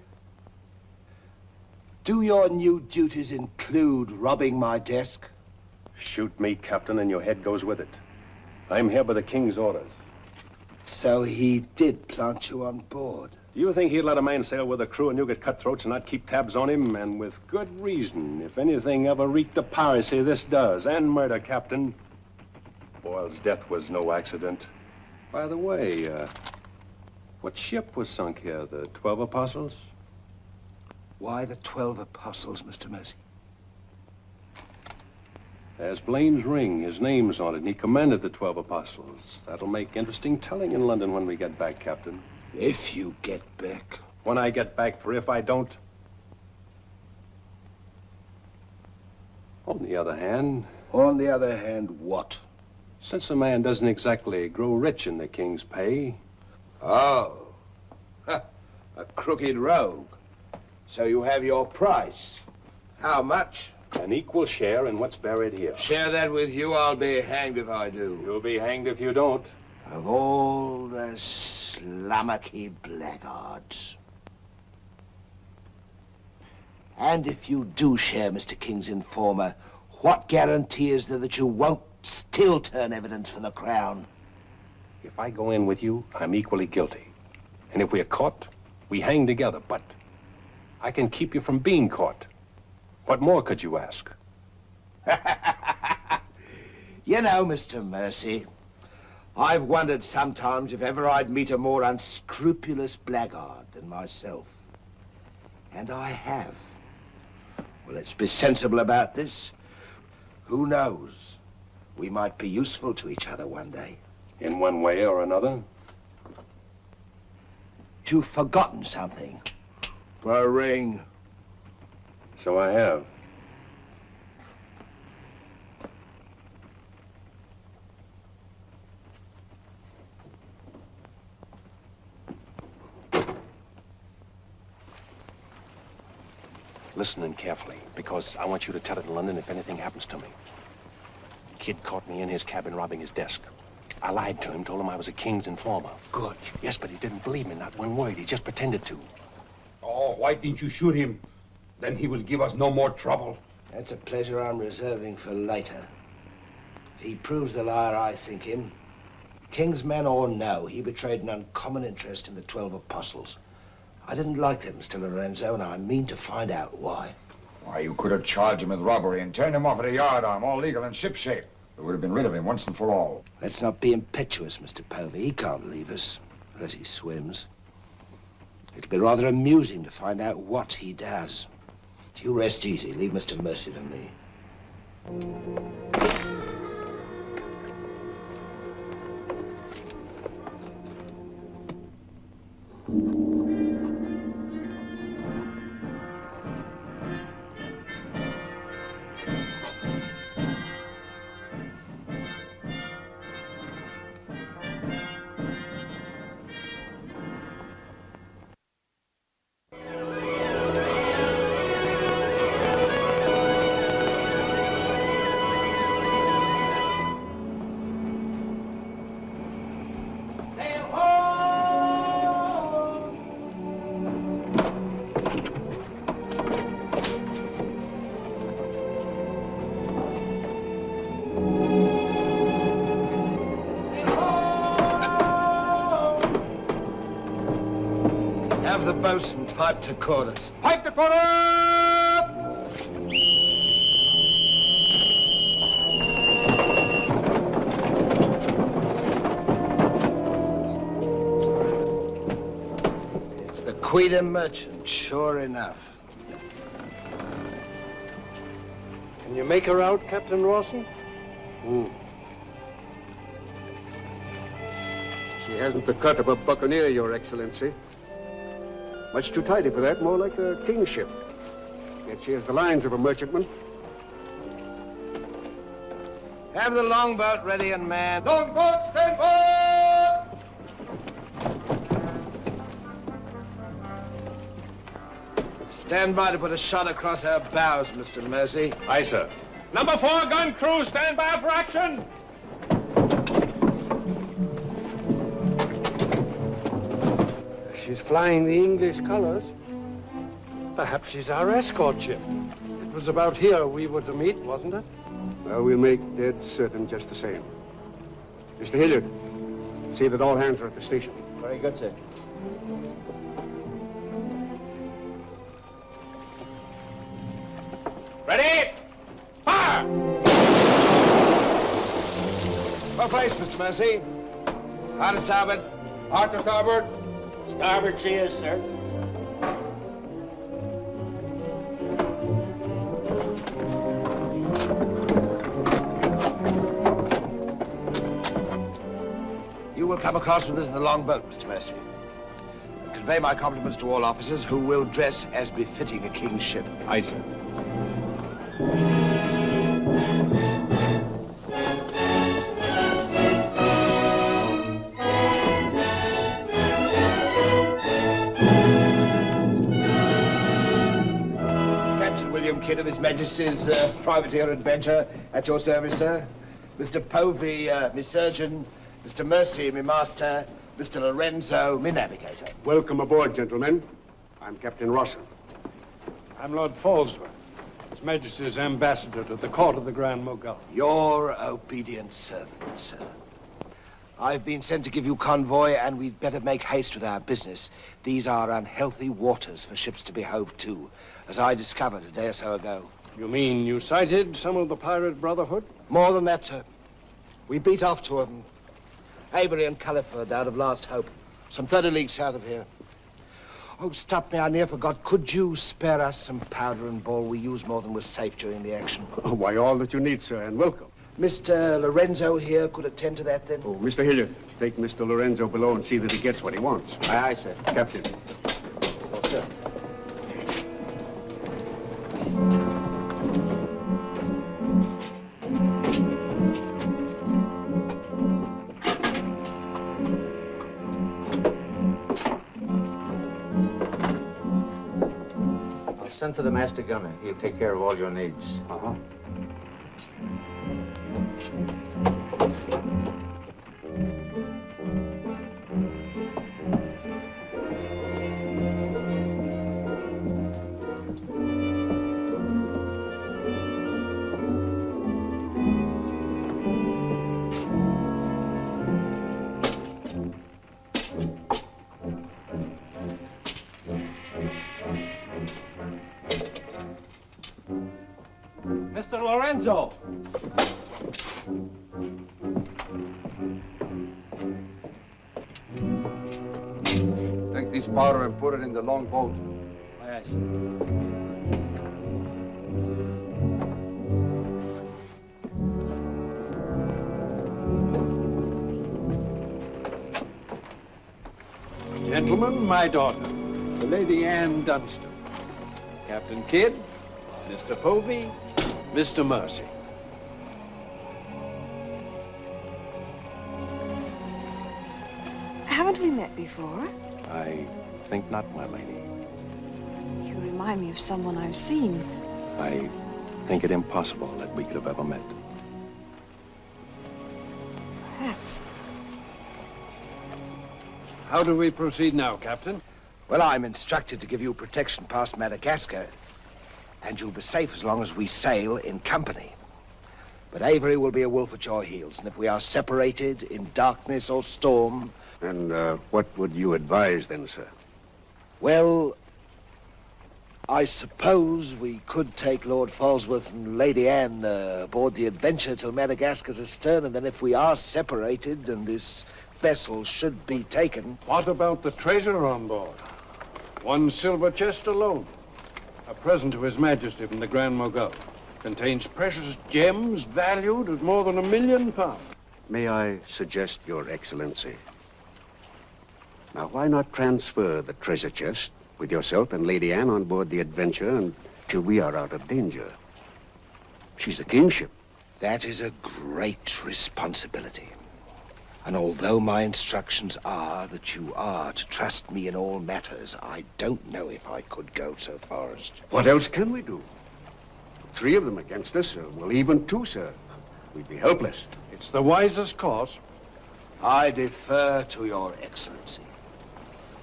Speaker 2: do your new duties include robbing my desk?
Speaker 13: Shoot me, Captain, and your head goes with it. I'm here by the King's orders.
Speaker 2: So he did plant you on board?
Speaker 13: Do you think he'd let a man sail with a crew and you get cutthroats and not keep tabs on him? And with good reason. If anything ever reeked of piracy, this does. And murder, Captain. Boyle's death was no accident. By the way, what ship was sunk here? The 12 Apostles?
Speaker 2: Why the 12 Apostles, Mr. Mercy?
Speaker 13: There's Blaine's ring. His name's on it, and he commanded the 12 Apostles. That'll make interesting telling in London when we get back, Captain.
Speaker 2: If you get back.
Speaker 13: When I get back, for if I don't. On the other hand...
Speaker 2: On the other hand, what?
Speaker 13: Since a man doesn't exactly grow rich in the King's pay...
Speaker 2: Oh. Ha, a crooked rogue. So you have your price. How much?
Speaker 13: An equal share in what's buried here.
Speaker 2: Share that with you, I'll be hanged if I do.
Speaker 13: You'll be hanged if you don't.
Speaker 2: Of all the slummocky blackguards. And if you do share Mr. King's informer,
Speaker 12: What guarantee is there that you won't still turn evidence for the Crown?
Speaker 13: If I go in with you, I'm equally guilty. And if we're caught, we hang together. But I can keep you from being caught. What more could you ask?
Speaker 12: You know, Mr. Mercy, I've wondered sometimes if ever I'd meet a more unscrupulous blackguard than myself. And I have. Well, let's be sensible about this. Who knows? We might be useful to each other one day.
Speaker 13: In one way or another?
Speaker 12: You've forgotten something. The ring.
Speaker 13: So I have. Listen in carefully, because I want you to tell it in London if anything happens to me. Kid caught me in his cabin robbing his desk. I lied to him, told him I was a king's informer.
Speaker 15: Good.
Speaker 13: Yes, but he didn't believe me, not one word. He just pretended to.
Speaker 15: Oh, why didn't you shoot him? Then he will give us no more trouble.
Speaker 12: That's a pleasure I'm reserving for later. If he proves the liar I think him, king's man or no, he betrayed an uncommon interest in the 12 apostles. I didn't like them, Mr. Lorenzo, and I mean to find out why.
Speaker 3: Why, you could have charged him with robbery and turned him off at a yardarm, all legal and shipshape. We would have been rid of him once and for all.
Speaker 12: Let's not be impetuous, Mr. Povey. He can't leave us, unless he swims. It'll be rather amusing to find out what he does. You rest easy. Leave Mr. Mercy to me. Have the boatswain pipe to quarters.
Speaker 15: Pipe to quarter!
Speaker 12: It's the Queen merchant, sure enough.
Speaker 10: Can you make her out, Captain Rawson?
Speaker 17: She hasn't the cut of a buccaneer, Your Excellency. Much too tidy for that, more like a king's ship. Yet she has the lines of a merchantman.
Speaker 12: Have the longboat ready and manned.
Speaker 15: Longboat, stand by!
Speaker 12: Stand by to put a shot across her bows, Mr. Mercy.
Speaker 13: Aye, sir.
Speaker 15: Number 4 gun crew, stand by for action!
Speaker 10: She's flying the English colors. Perhaps she's our escort ship. It was about here we were to meet, wasn't it?
Speaker 17: Well, we'll make dead certain just the same. Mr. Hilliard, see that all hands are at the station.
Speaker 12: Very good, sir.
Speaker 15: Ready? Fire!
Speaker 12: Well placed, Mr. Mercy. Hard to starboard.
Speaker 15: Hard to starboard.
Speaker 11: Starboard she is, sir.
Speaker 12: You will come across with us in the longboat, Mr. Mercy. And convey my compliments to all officers who will dress as befitting a king's ship.
Speaker 13: Aye, sir.
Speaker 12: Kidd of His Majesty's privateer Adventure, at your service, sir. Mr. Povey, me surgeon. Mr. Mercy, me master. Mr. Lorenzo, me navigator.
Speaker 17: Welcome aboard, gentlemen. I'm Captain Rawson.
Speaker 10: I'm Lord Falsworth.
Speaker 17: It's
Speaker 10: Majesty's ambassador to the court of the Grand Mogul.
Speaker 2: Your obedient servant, sir. I've been sent to give you convoy, and we'd better make haste with our business. These are unhealthy waters for ships to be hove to, as I discovered a day or so ago.
Speaker 10: You mean you sighted some of the pirate brotherhood?
Speaker 2: More than that, sir. We beat off two of them. Avery and Culliford out of Last Hope, some 30 leagues south of here. Oh, stop me, I near forgot. Could you spare us some powder and ball? We used more than was safe during the action.
Speaker 17: Oh, why, all that you need, sir, and welcome.
Speaker 2: Mr. Lorenzo here could attend to that, then?
Speaker 17: Oh, Mr. Hilliard, take Mr. Lorenzo below and see that he gets what he wants.
Speaker 2: Aye, aye, sir.
Speaker 17: Captain.
Speaker 2: Oh, sir.
Speaker 3: I'll send for the master gunner. He'll take care of all your needs.
Speaker 17: Uh-huh.
Speaker 15: Mr. Lorenzo!
Speaker 6: Take this powder and put it in the long boat.
Speaker 15: Yes.
Speaker 10: Gentlemen, my daughter, the Lady Anne Dunstan. Captain Kidd, Mr. Povey, Mr. Mercy.
Speaker 18: Haven't we met before?
Speaker 13: I think not, my lady.
Speaker 18: You remind me of someone I've seen.
Speaker 13: I think it impossible that we could have ever met.
Speaker 18: Perhaps.
Speaker 10: How do we proceed now, Captain?
Speaker 2: Well, I'm instructed to give you protection past Madagascar, and you'll be safe as long as we sail in company. But Avery will be a wolf at your heels, and if we are separated in darkness or storm...
Speaker 17: And what would you advise then, sir?
Speaker 2: Well, I suppose we could take Lord Falsworth and Lady Anne aboard the Adventure till Madagascar's astern, and then if we are separated and this vessel should be taken...
Speaker 10: What about the treasure on board? One silver chest alone. A present to His Majesty from the Grand Mogul. Contains precious gems valued at more than £1 million.
Speaker 17: May I suggest, Your Excellency? Now, why not transfer the treasure chest with yourself and Lady Anne on board the Adventure until we are out of danger? She's a kingship.
Speaker 2: That is a great responsibility. And although my instructions are that you are to trust me in all matters, I don't know if I could go so far as to...
Speaker 17: What else can we do? 3 of them against us, well, even 2, sir. We'd be helpless.
Speaker 10: It's the wisest course.
Speaker 2: I defer to your excellency.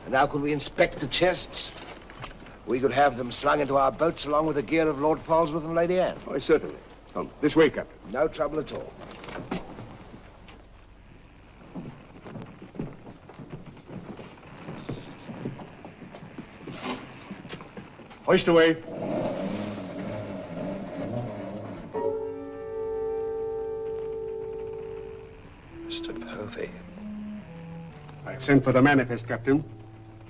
Speaker 2: And now could we inspect the chests? We could have them slung into our boats along with the gear of Lord Falsworth and Lady Anne.
Speaker 17: Oh, certainly. Come, this way, Captain.
Speaker 2: No trouble at all.
Speaker 17: Hoist away.
Speaker 2: Mr. Povey.
Speaker 17: I've sent for the manifest, Captain.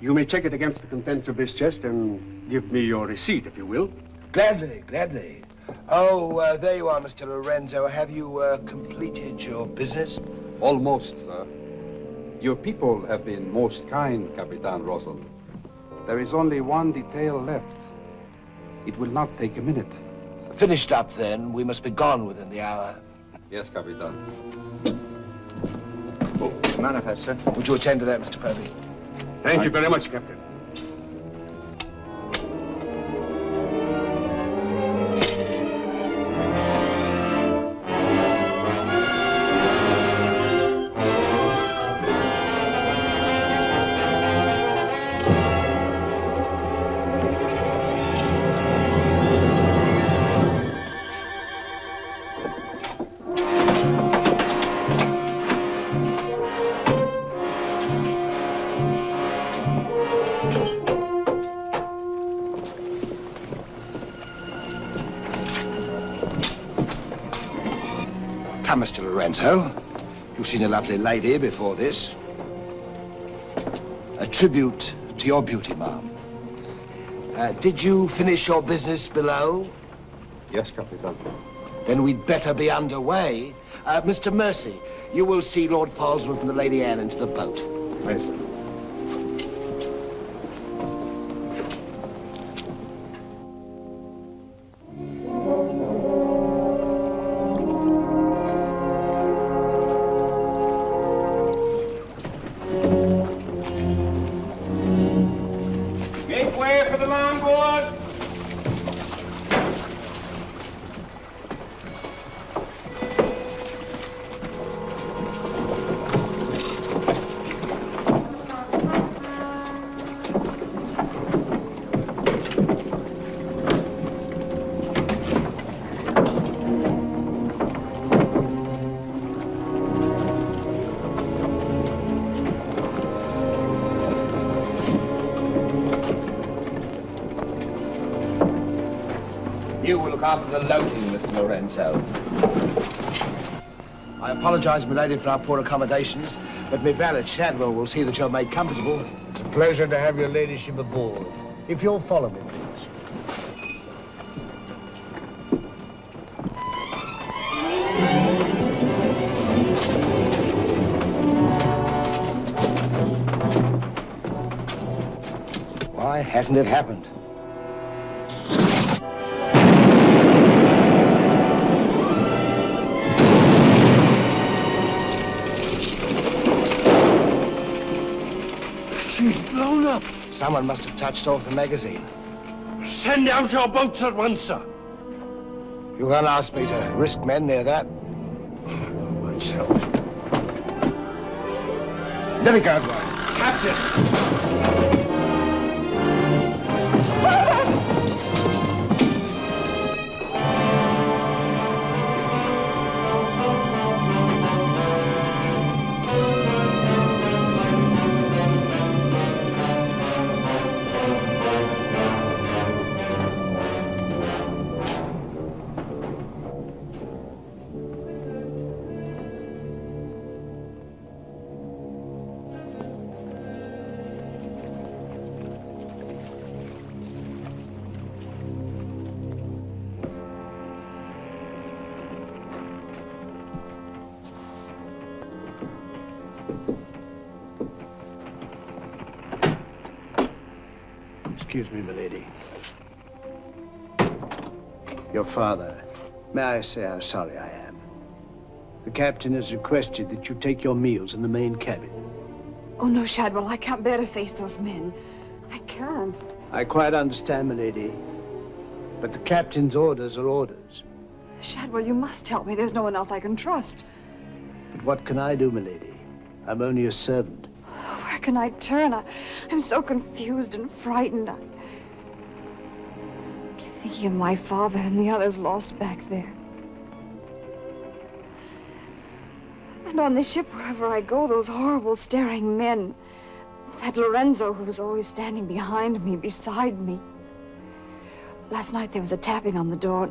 Speaker 17: You may check it against the contents of this chest and give me your receipt, if you will.
Speaker 2: Gladly, gladly. Oh, there you are, Mr. Lorenzo. Have you completed your business?
Speaker 6: Almost, sir. Your people have been most kind, Capitan Russell. There is only one detail left. It will not take a minute.
Speaker 2: Finished up, then. We must be gone within the hour.
Speaker 6: Yes, Capitan.
Speaker 2: Oh, manifest, sir. Would you attend to that, Mr. Povey?
Speaker 17: Thank you very much, Captain.
Speaker 2: Come, Mr. Lorenzo. You've seen a lovely lady before this. A tribute to your beauty, ma'am. Did you finish your business below?
Speaker 9: Yes, Capitan.
Speaker 2: Then we'd better be underway. Mr. Mercy, you will see Lord Falsworth and the Lady Anne into the boat.
Speaker 9: Yes, sir.
Speaker 15: Make way for the longboard.
Speaker 2: You will look after the loading, Mr. Lorenzo. I apologize, milady, for our poor accommodations, but my valet Shadwell will see that you're made comfortable.
Speaker 7: It's a pleasure to have your ladyship aboard. If you'll follow me, please.
Speaker 2: Why hasn't it happened?
Speaker 10: She's blown up.
Speaker 2: Someone must have touched off the magazine.
Speaker 10: Send out your boats at once, sir.
Speaker 2: You can't ask me to risk men near that.
Speaker 10: Myself.
Speaker 2: Let me go, boy.
Speaker 10: Captain!
Speaker 7: Excuse me, milady. Your father. May I say how sorry I am? The captain has requested that you take your meals in the main cabin.
Speaker 18: Oh, no, Shadwell, I can't bear to face those men. I can't.
Speaker 7: I quite understand, milady. But the captain's orders are orders.
Speaker 18: Shadwell, you must help me. There's no one else I can trust.
Speaker 7: But what can I do, milady? I'm only a servant.
Speaker 18: Where can I turn? I'm so confused and frightened. I keep thinking of my father and the others lost back there. And on the ship, wherever I go, those horrible staring men. That Lorenzo who's always standing behind me, beside me. Last night there was a tapping on the door.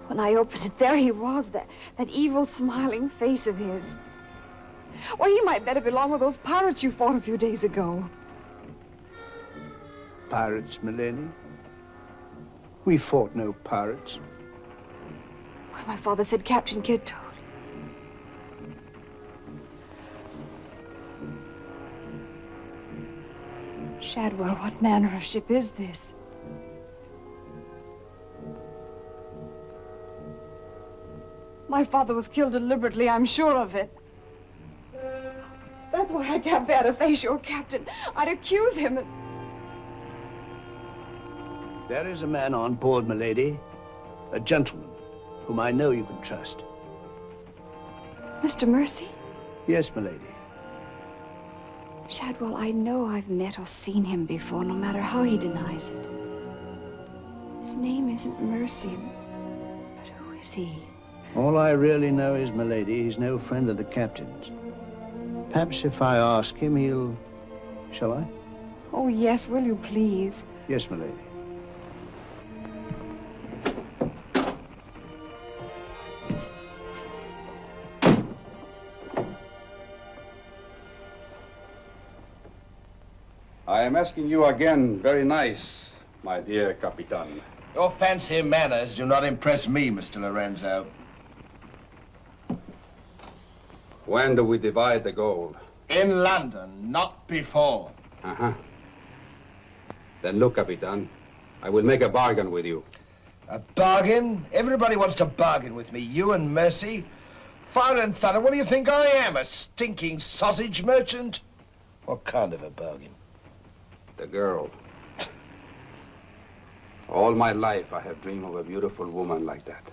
Speaker 18: When I opened it, there he was, that evil smiling face of his. Why, he might better belong with those pirates you fought a few days ago.
Speaker 7: Pirates, milady? We fought no pirates.
Speaker 18: Why, my father said Captain Kidd told. Shadwell, what manner of ship is this? My father was killed deliberately, I'm sure of it. That's why I can't bear to face your captain. I'd accuse him.
Speaker 7: There is a man on board, milady. A gentleman whom I know you can trust.
Speaker 18: Mr. Mercy?
Speaker 7: Yes, milady.
Speaker 18: Shadwell, I know I've met or seen him before, no matter how he denies it. His name isn't Mercy, but who is he?
Speaker 7: All I really know is, milady, he's no friend of the captain's. Perhaps if I ask him, he'll... Shall I?
Speaker 18: Oh, yes, will you please?
Speaker 7: Yes, milady.
Speaker 6: I am asking you again, very nice, my dear Capitan.
Speaker 12: Your fancy manners do not impress me, Mr. Lorenzo.
Speaker 6: When do we divide the gold?
Speaker 12: In London, not before.
Speaker 6: Uh-huh. Then look, Capitan, I will make a bargain with you.
Speaker 12: A bargain? Everybody wants to bargain with me. You and Mercy. Fire and thunder, what do you think I am? A stinking sausage merchant? What kind of a bargain?
Speaker 6: The girl. All my life I have dreamed of a beautiful woman like that.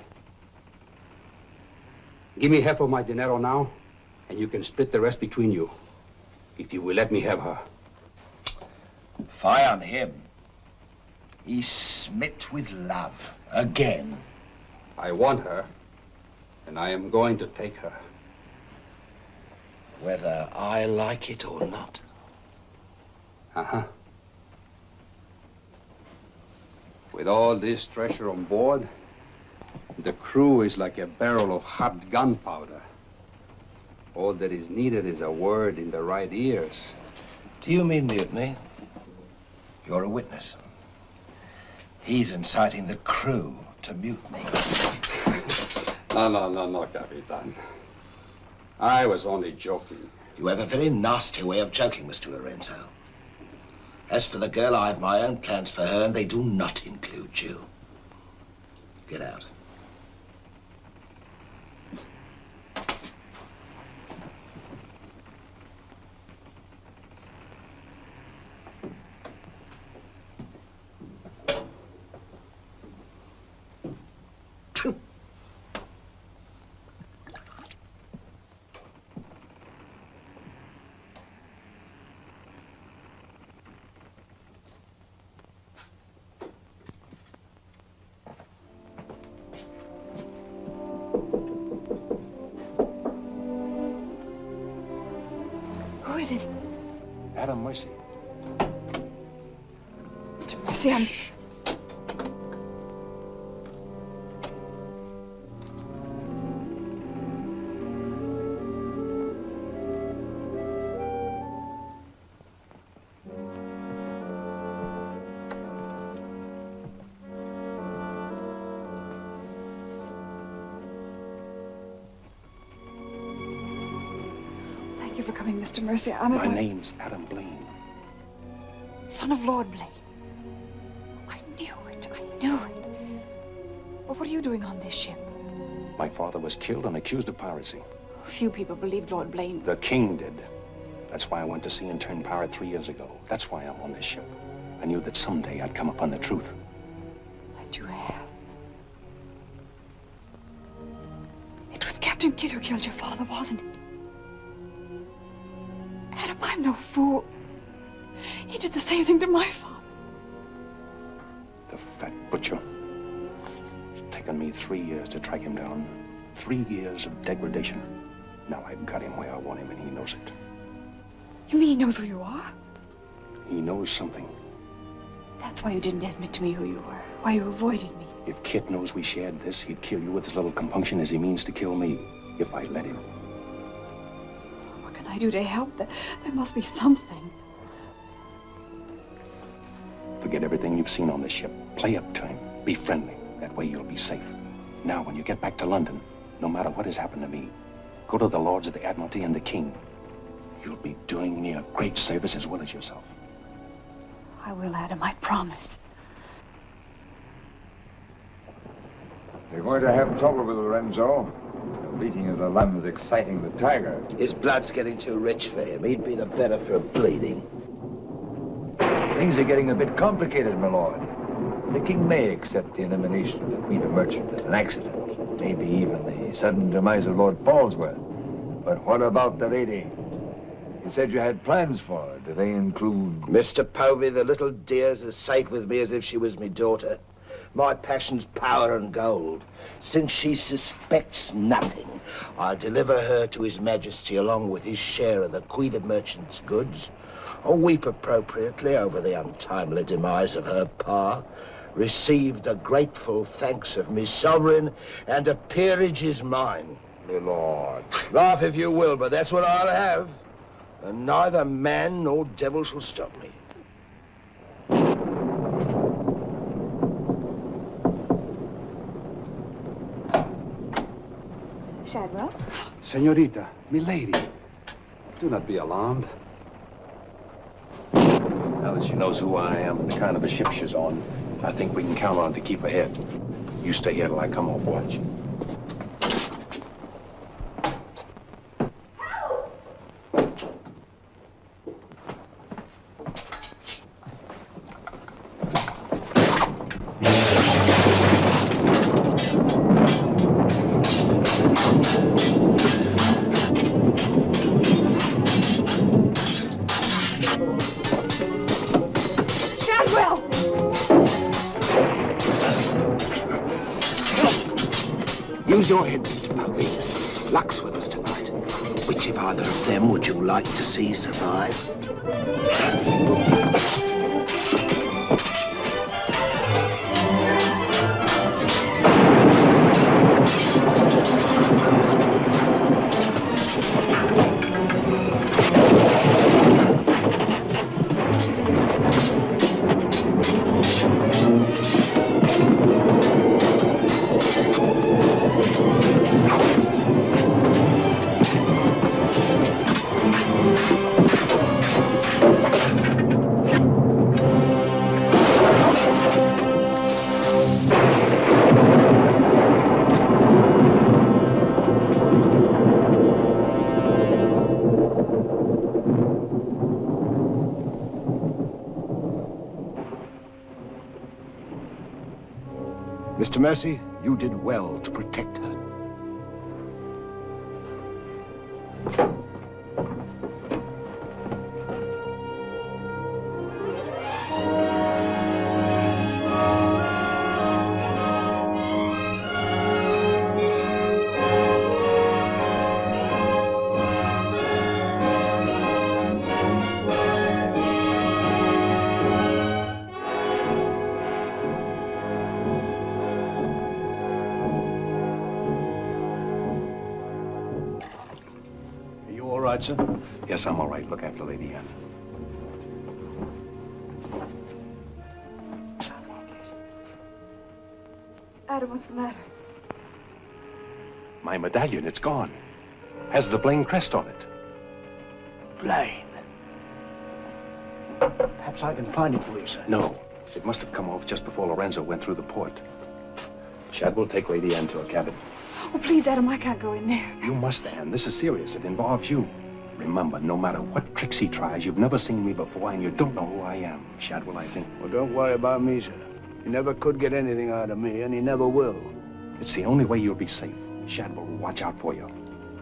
Speaker 6: Give me half of my dinero now, and you can split the rest between you, if you will let me have her.
Speaker 12: Fie on him. He's smit with love. Again.
Speaker 6: I want her, and I am going to take her.
Speaker 12: Whether I like it or not.
Speaker 6: Uh-huh. With all this treasure on board, the crew is like a barrel of hot gunpowder. All that is needed is a word in the right ears.
Speaker 12: Do you mean mutiny? You're a witness. He's inciting the crew to mutiny.
Speaker 6: No, Capitan. I was only joking.
Speaker 12: You have a very nasty way of joking, Mr. Lorenzo. As for the girl, I have my own plans for her, and they do not include you. Get out.
Speaker 18: Who is it?
Speaker 13: Adam Mercy.
Speaker 18: Mr. Mercy, I'm... Thank you for coming, Mr. Mercy.
Speaker 13: My name's Adam Blaine.
Speaker 18: Son of Lord Blaine. I knew it. But what are you doing on this ship?
Speaker 13: My father was killed and accused of piracy.
Speaker 18: Few people believed Lord Blaine.
Speaker 13: The king did. That's why I went to sea and turned pirate 3 years ago. That's why I'm on this ship. I knew that someday I'd come upon the truth.
Speaker 18: And you have. It was Captain Kidd who killed your father, wasn't it? Adam, I'm no fool. He did the same thing to my father.
Speaker 13: The fat butcher. It's taken me 3 years to track him down. 3 years of degradation. Now I've got him where I want him, and he knows it.
Speaker 18: You mean he knows who you are?
Speaker 13: He knows something.
Speaker 18: That's why you didn't admit to me who you were. Why you avoided me.
Speaker 13: If Kit knows we shared this, he'd kill you with as little compunction as he means to kill me, if I let him.
Speaker 18: What can I do to help? There must be something.
Speaker 13: Forget everything you've seen on this ship. Play up to him. Be friendly. That way you'll be safe. Now, when you get back to London, no matter what has happened to me, go to the Lords of the Admiralty and the King. You'll be doing me a great service as well as yourself.
Speaker 18: I will, Adam, I promise.
Speaker 3: You're going to have trouble with Lorenzo. The beating of the lamb's exciting the tiger.
Speaker 12: His blood's getting too rich for him. He'd be the better for bleeding.
Speaker 5: Things are getting a bit complicated, my lord. The king may accept the elimination of the Queen of Merchant as an accident. Maybe even the sudden demise of Lord Falsworth. But what about the lady? You said you had plans for her. Do they include...
Speaker 12: Mr. Povey, the little dear's as safe with me as if she was me daughter. My passion's power and gold. Since she suspects nothing, I'll deliver her to His Majesty along with his share of the Queen of Merchant's goods, or weep appropriately over the untimely demise of her pa, receive the grateful thanks of me sovereign, and a peerage is mine.
Speaker 3: My lord.
Speaker 12: Laugh if you will, but that's what I'll have. And neither man nor devil shall stop me.
Speaker 18: Shadwell?
Speaker 6: Senorita, milady, do not be alarmed. Now that she knows who I am and the kind of a ship she's on, I think we can count on to keep ahead. You stay here till I come off watch.
Speaker 12: Use your head, Mr. Povey. Luck's with us tonight. Which of either of them would you like to see survive?
Speaker 2: Mr. Mercy, you did well to protect her.
Speaker 6: Sir? Yes, I'm all right. Look after Lady Anne.
Speaker 18: Adam, what's the matter?
Speaker 6: My medallion, it's gone. Has the Blaine crest on it.
Speaker 7: Blaine. Perhaps I can find it for you, sir.
Speaker 6: No. It must have come off just before Lorenzo went through the port. Shadwell, take Lady Anne to her cabin.
Speaker 18: Oh, please, Adam, I can't go in there.
Speaker 6: You must, Anne. This is serious. It involves you. Remember, no matter what tricks he tries, you've never seen me before, and you don't know who I am. Shadwell, I think.
Speaker 7: Well, don't worry about me, sir. He never could get anything out of me, and he never will.
Speaker 6: It's the only way you'll be safe. Shadwell will watch out for you.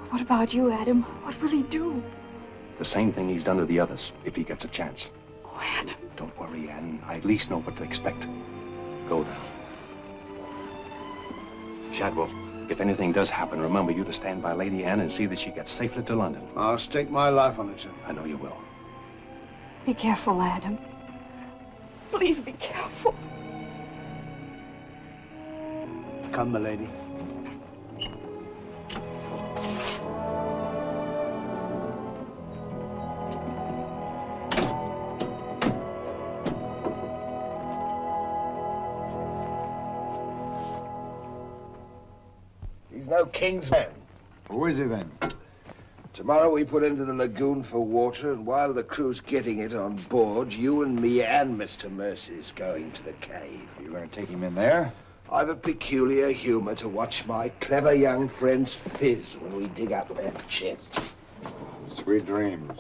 Speaker 18: What about you, Adam? What will he do?
Speaker 6: The same thing he's done to the others, if he gets a chance.
Speaker 18: Oh, Adam.
Speaker 6: Don't worry, Anne. I at least know what to expect. Go now. Shadwell, if anything does happen, remember you to stand by Lady Anne and see that she gets safely to London.
Speaker 7: I'll stake my life on it, sir.
Speaker 6: I know you will.
Speaker 18: Be careful, Adam. Please be careful.
Speaker 7: Come, my lady.
Speaker 2: He's no king's man.
Speaker 8: Who is he then?
Speaker 2: Tomorrow we put into the lagoon for water, and while the crew's getting it on board, you and me and Mr. Mercy's going to the cave.
Speaker 8: You're going to take him in there?
Speaker 2: I've a peculiar humor to watch my clever young friends fizz when we dig up their chests.
Speaker 8: Sweet dreams.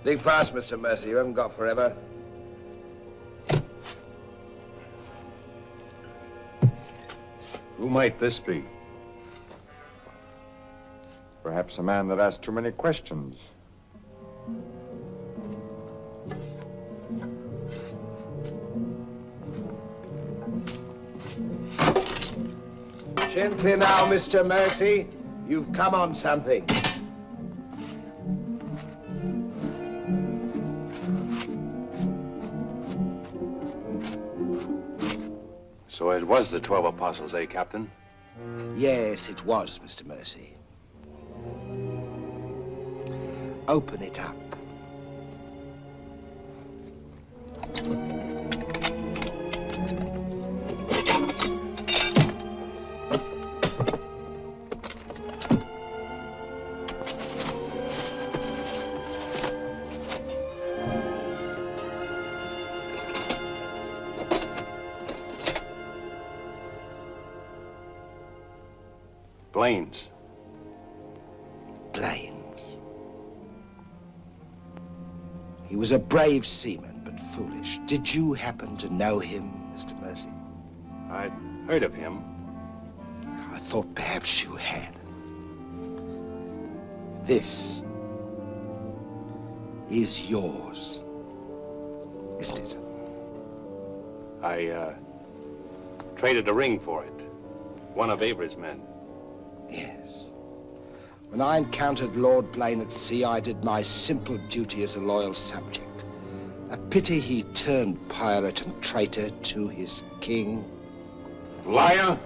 Speaker 12: Think fast, Mr. Mercy. You haven't got forever.
Speaker 3: Who might this be? Perhaps a man that asked too many questions.
Speaker 12: Gently now, Mr. Mercy. You've come on something.
Speaker 13: So it was the 12 apostles, eh, Captain?
Speaker 12: Yes, it was, Mr. Mercy. Open it up.
Speaker 13: Blaines.
Speaker 12: Blaines. He was a brave seaman, but foolish. Did you happen to know him, Mr. Mercy?
Speaker 13: I'd heard of him.
Speaker 12: I thought perhaps you had. This is yours, isn't it?
Speaker 13: I traded a ring for it. One of Avery's men.
Speaker 12: Yes. When I encountered Lord Blaine at sea, I did my simple duty as a loyal subject. A pity he turned pirate and traitor to his king.
Speaker 13: Liar!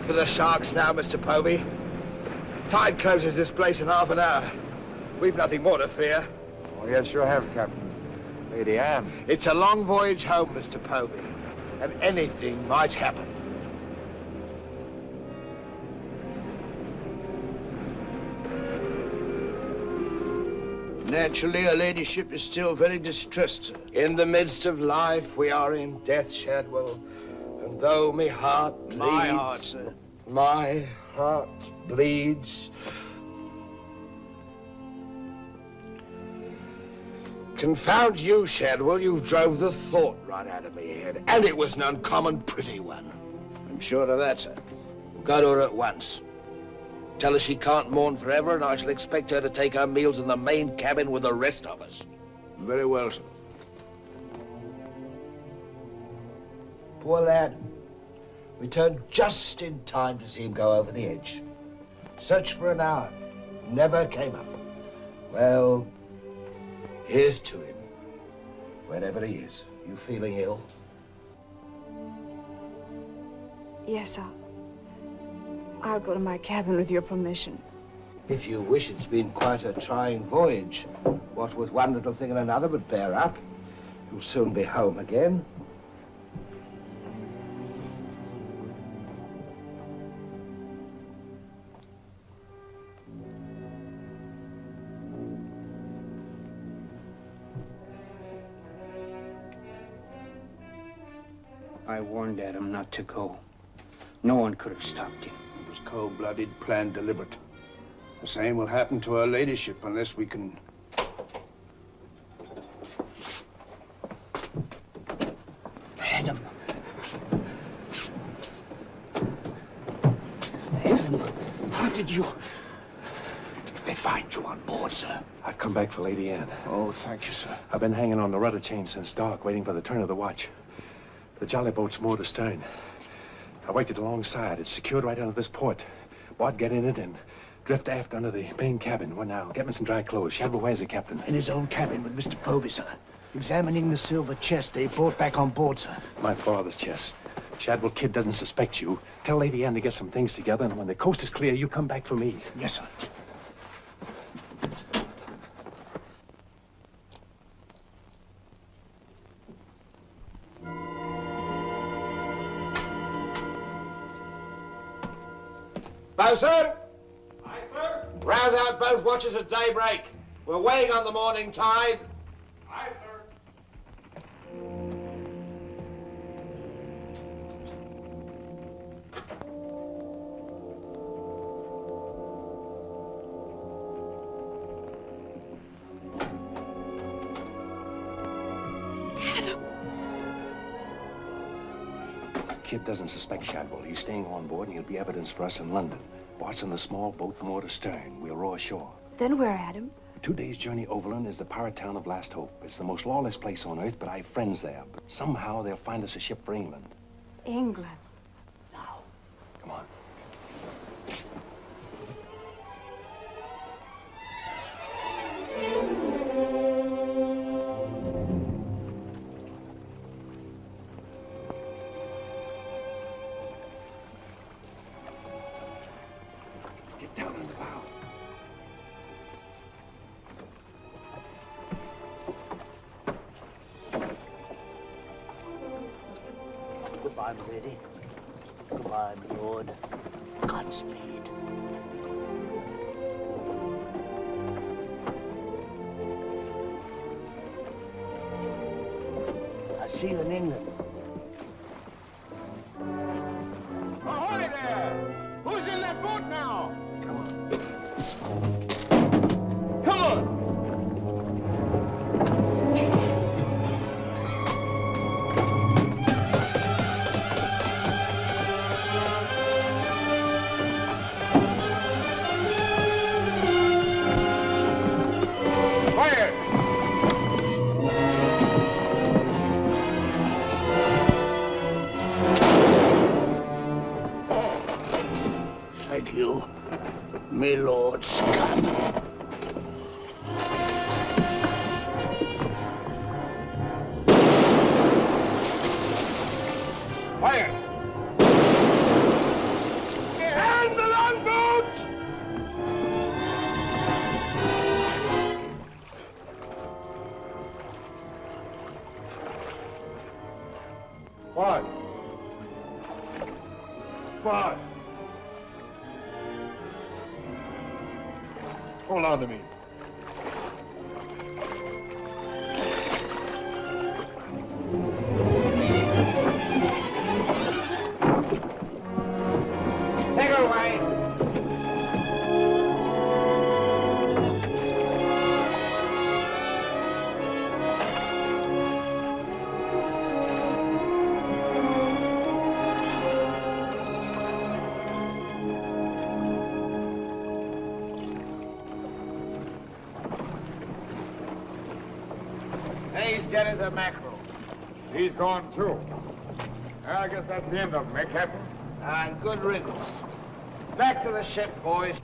Speaker 12: For the sharks now, Mr. Povey. Tide closes this place in half an hour. We've nothing more to fear.
Speaker 3: Oh, yes, you have, Captain. Lady Anne.
Speaker 12: It's a long voyage home, Mr. Povey, and anything might happen.
Speaker 7: Naturally, her ladyship is still very distressed, sir.
Speaker 12: In the midst of life, we are in death, Shadwell. And though my heart bleeds...
Speaker 7: My heart, sir.
Speaker 12: My heart bleeds. Confound you, Shadwell. You drove the thought right out of me head. And it was an uncommon pretty one.
Speaker 7: I'm sure of that, sir.
Speaker 12: Go to her at once. Tell her she can't mourn forever, and I shall expect her to take her meals in the main cabin with the rest of us.
Speaker 7: Very well, sir.
Speaker 12: Poor lad. We turned just in time to see him go over the edge. Searched for an hour. Never came up. Well, here's to him. Wherever he is. You feeling ill?
Speaker 18: Yes, I'll go to my cabin with your permission.
Speaker 12: If you wish, it's been quite a trying voyage. What with one little thing and another, but bear up. You'll soon be home again.
Speaker 11: I warned Adam not to go. No one could have stopped him.
Speaker 7: It was cold-blooded, planned, deliberate. The same will happen to her ladyship unless we can...
Speaker 12: Adam. Adam, how did you... They find you on board, sir?
Speaker 13: I've come back for Lady Anne.
Speaker 7: Oh, thank you, sir.
Speaker 13: I've been hanging on the rudder chain since dark, waiting for the turn of the watch. The jolly boat's moored astern. I waited alongside. It's secured right under this port. Bart, get in it and drift aft under the main cabin. Well, now, get me some dry clothes. Shadwell, where's the captain?
Speaker 11: In his own cabin with Mr. Proby, sir. Examining the silver chest they brought back on board, sir.
Speaker 13: My father's chest. Shadwell Kid doesn't suspect you. Tell Lady Anne to get some things together, and when the coast is clear, you come back for me.
Speaker 11: Yes, sir.
Speaker 12: Bosun! Aye, sir? Rouse out both watches at daybreak. We're weighing on the morning tide.
Speaker 15: Aye, sir.
Speaker 13: Kid doesn't suspect Shadwell. He's staying on board, and he'll be evidence for us in London. Bart's in the small boat moored astern. We'll row ashore.
Speaker 18: Then where, Adam?
Speaker 13: 2 days' journey overland is the pirate town of Last Hope. It's the most lawless place on earth, but I've friends there. But somehow they'll find us a ship for England.
Speaker 18: England.
Speaker 13: Come on. Get down in the bow.
Speaker 11: Goodbye, my lady. Goodbye, my lord. Godspeed. I'll see you in England.
Speaker 15: Ahoy there! Who's in that boat now?
Speaker 11: Come
Speaker 15: on! Fire!
Speaker 11: Thank you, my lord scum.
Speaker 15: Fire! And the longboat!
Speaker 8: Bart. Bart. Hold on to me.
Speaker 12: Take her away. He's dead as a mackerel.
Speaker 8: He's gone too. I guess that's the end of him, eh, Captain?
Speaker 12: And good riddance. Back to the ship, boys.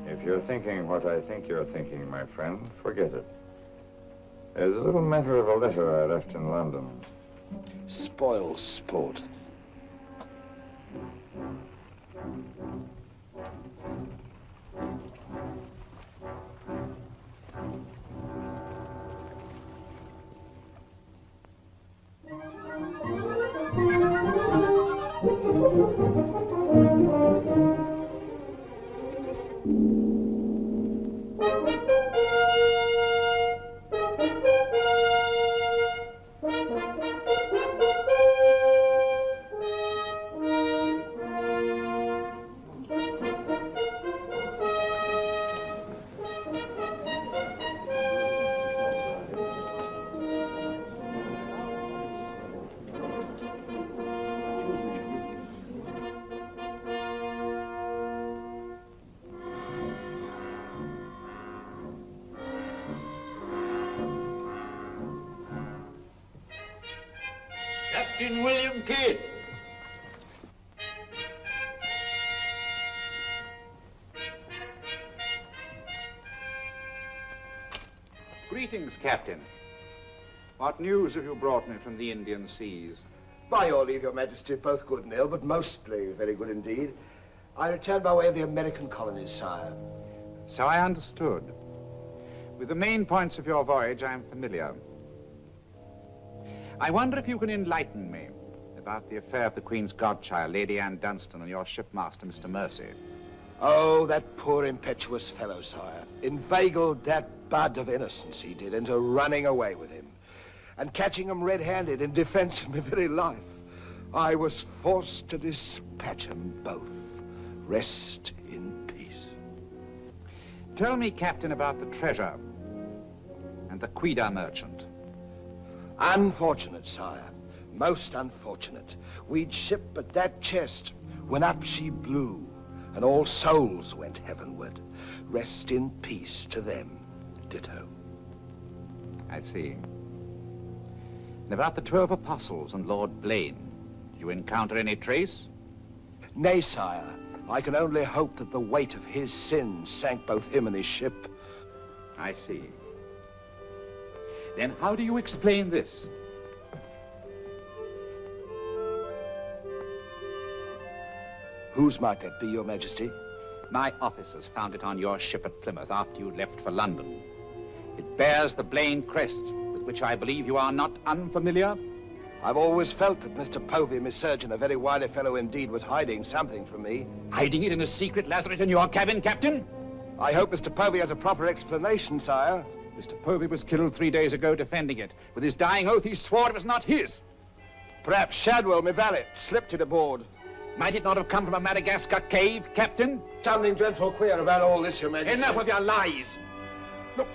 Speaker 3: If you're thinking what I think you're thinking, my friend, forget it. There's a little matter of a letter I left in London.
Speaker 2: Spoil sport.
Speaker 15: Captain William Kidd.
Speaker 8: Greetings, Captain. What news have you brought me from the Indian seas?
Speaker 2: By your leave, Your Majesty, both good and ill, but mostly very good indeed. I returned by way of the American colonies, sire.
Speaker 8: So I understood. With the main points of your voyage, I am familiar. I wonder if you can enlighten me about the affair of the Queen's godchild, Lady Anne Dunstan, and your shipmaster, Mr. Mercy.
Speaker 2: Oh, that poor impetuous fellow, sire. Inveigled that bud of innocence he did into running away with him. And catching him red-handed in defense of my very life, I was forced to dispatch them both. Rest in peace.
Speaker 8: Tell me, Captain, about the treasure and the Quida merchant.
Speaker 2: Unfortunate, sire. Most unfortunate. We'd ship but that chest when up she blew, and all souls went heavenward. Rest in peace to them. Ditto.
Speaker 8: I see. And about the 12 apostles and Lord Blaine, did you encounter any trace?
Speaker 2: Nay, sire. I can only hope that the weight of his sins sank both him and his ship.
Speaker 8: I see. Then how do you explain this?
Speaker 2: Whose might that be, Your Majesty?
Speaker 8: My officers found it on your ship at Plymouth after you left for London. It bears the Blaine crest, with which I believe you are not unfamiliar.
Speaker 2: I've always felt that Mr. Povey, my surgeon, a very wily fellow indeed, was hiding something from me.
Speaker 8: Hiding it in a secret lazaret in your cabin, Captain?
Speaker 2: I hope Mr. Povey has a proper explanation, sire.
Speaker 8: Mr. Povey was killed 3 days ago defending it. With his dying oath, he swore it was not his.
Speaker 2: Perhaps Shadwell, my valet, slipped it aboard.
Speaker 8: Might it not have come from a Madagascar cave, Captain?
Speaker 2: Something dreadful queer about all this, Your Majesty.
Speaker 8: Enough of your lies. Look.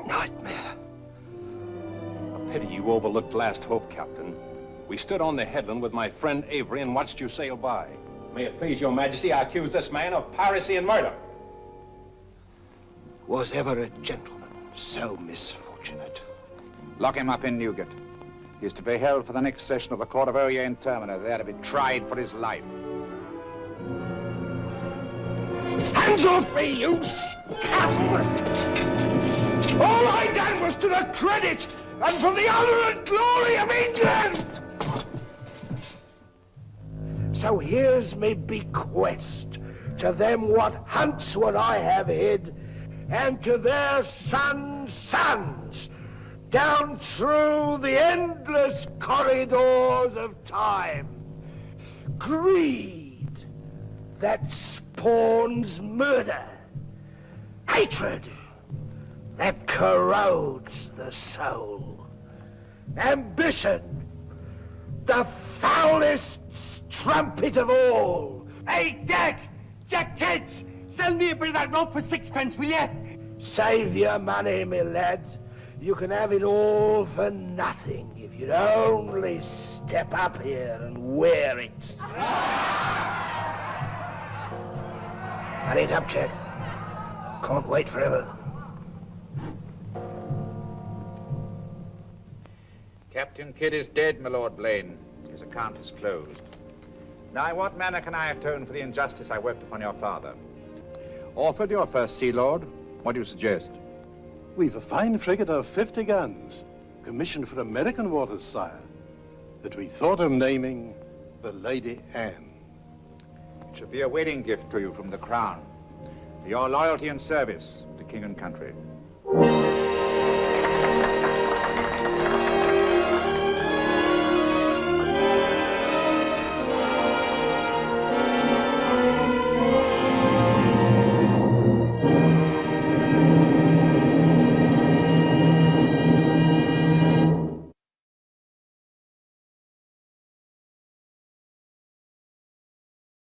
Speaker 2: Nightmare.
Speaker 13: A pity you overlooked last hope, Captain. We stood on the headland with my friend Avery and watched you sail by.
Speaker 15: May it please your majesty, I accuse this man of piracy and murder.
Speaker 2: Was ever a gentleman so misfortunate?
Speaker 8: Lock him up in Newgate. He is to be held for the next session of the Court of Oyer in Termina, there to be tried for his life.
Speaker 2: Hands off me, you scoundrel! All I done was to the credit and for the honor and glory of England! So here's me bequest to them what hunts what I have hid, and to their sons' sons, down through the endless corridors of time. Greed that spawns murder. Hatred that corrodes the soul. Ambition, the foulest strumpet of all.
Speaker 11: Hey, Jack! Jack Ketch! Sell me a bit of that rope for 6pence, will you?
Speaker 2: Save your money, my lads. You can have it all for nothing if you'd only step up here and wear it. Hurry it up, Jack. Can't wait forever.
Speaker 8: Captain Kidd is dead, my Lord Blaine. His account is closed. Now, in what manner can I atone for the injustice I worked upon your father? Orford, your first Sea Lord, what do you suggest?
Speaker 9: We've a fine frigate of 50 guns, commissioned for American waters, sire, that we thought of naming the Lady Anne.
Speaker 8: It should be a wedding gift to you from the Crown, for your loyalty and service to king and country.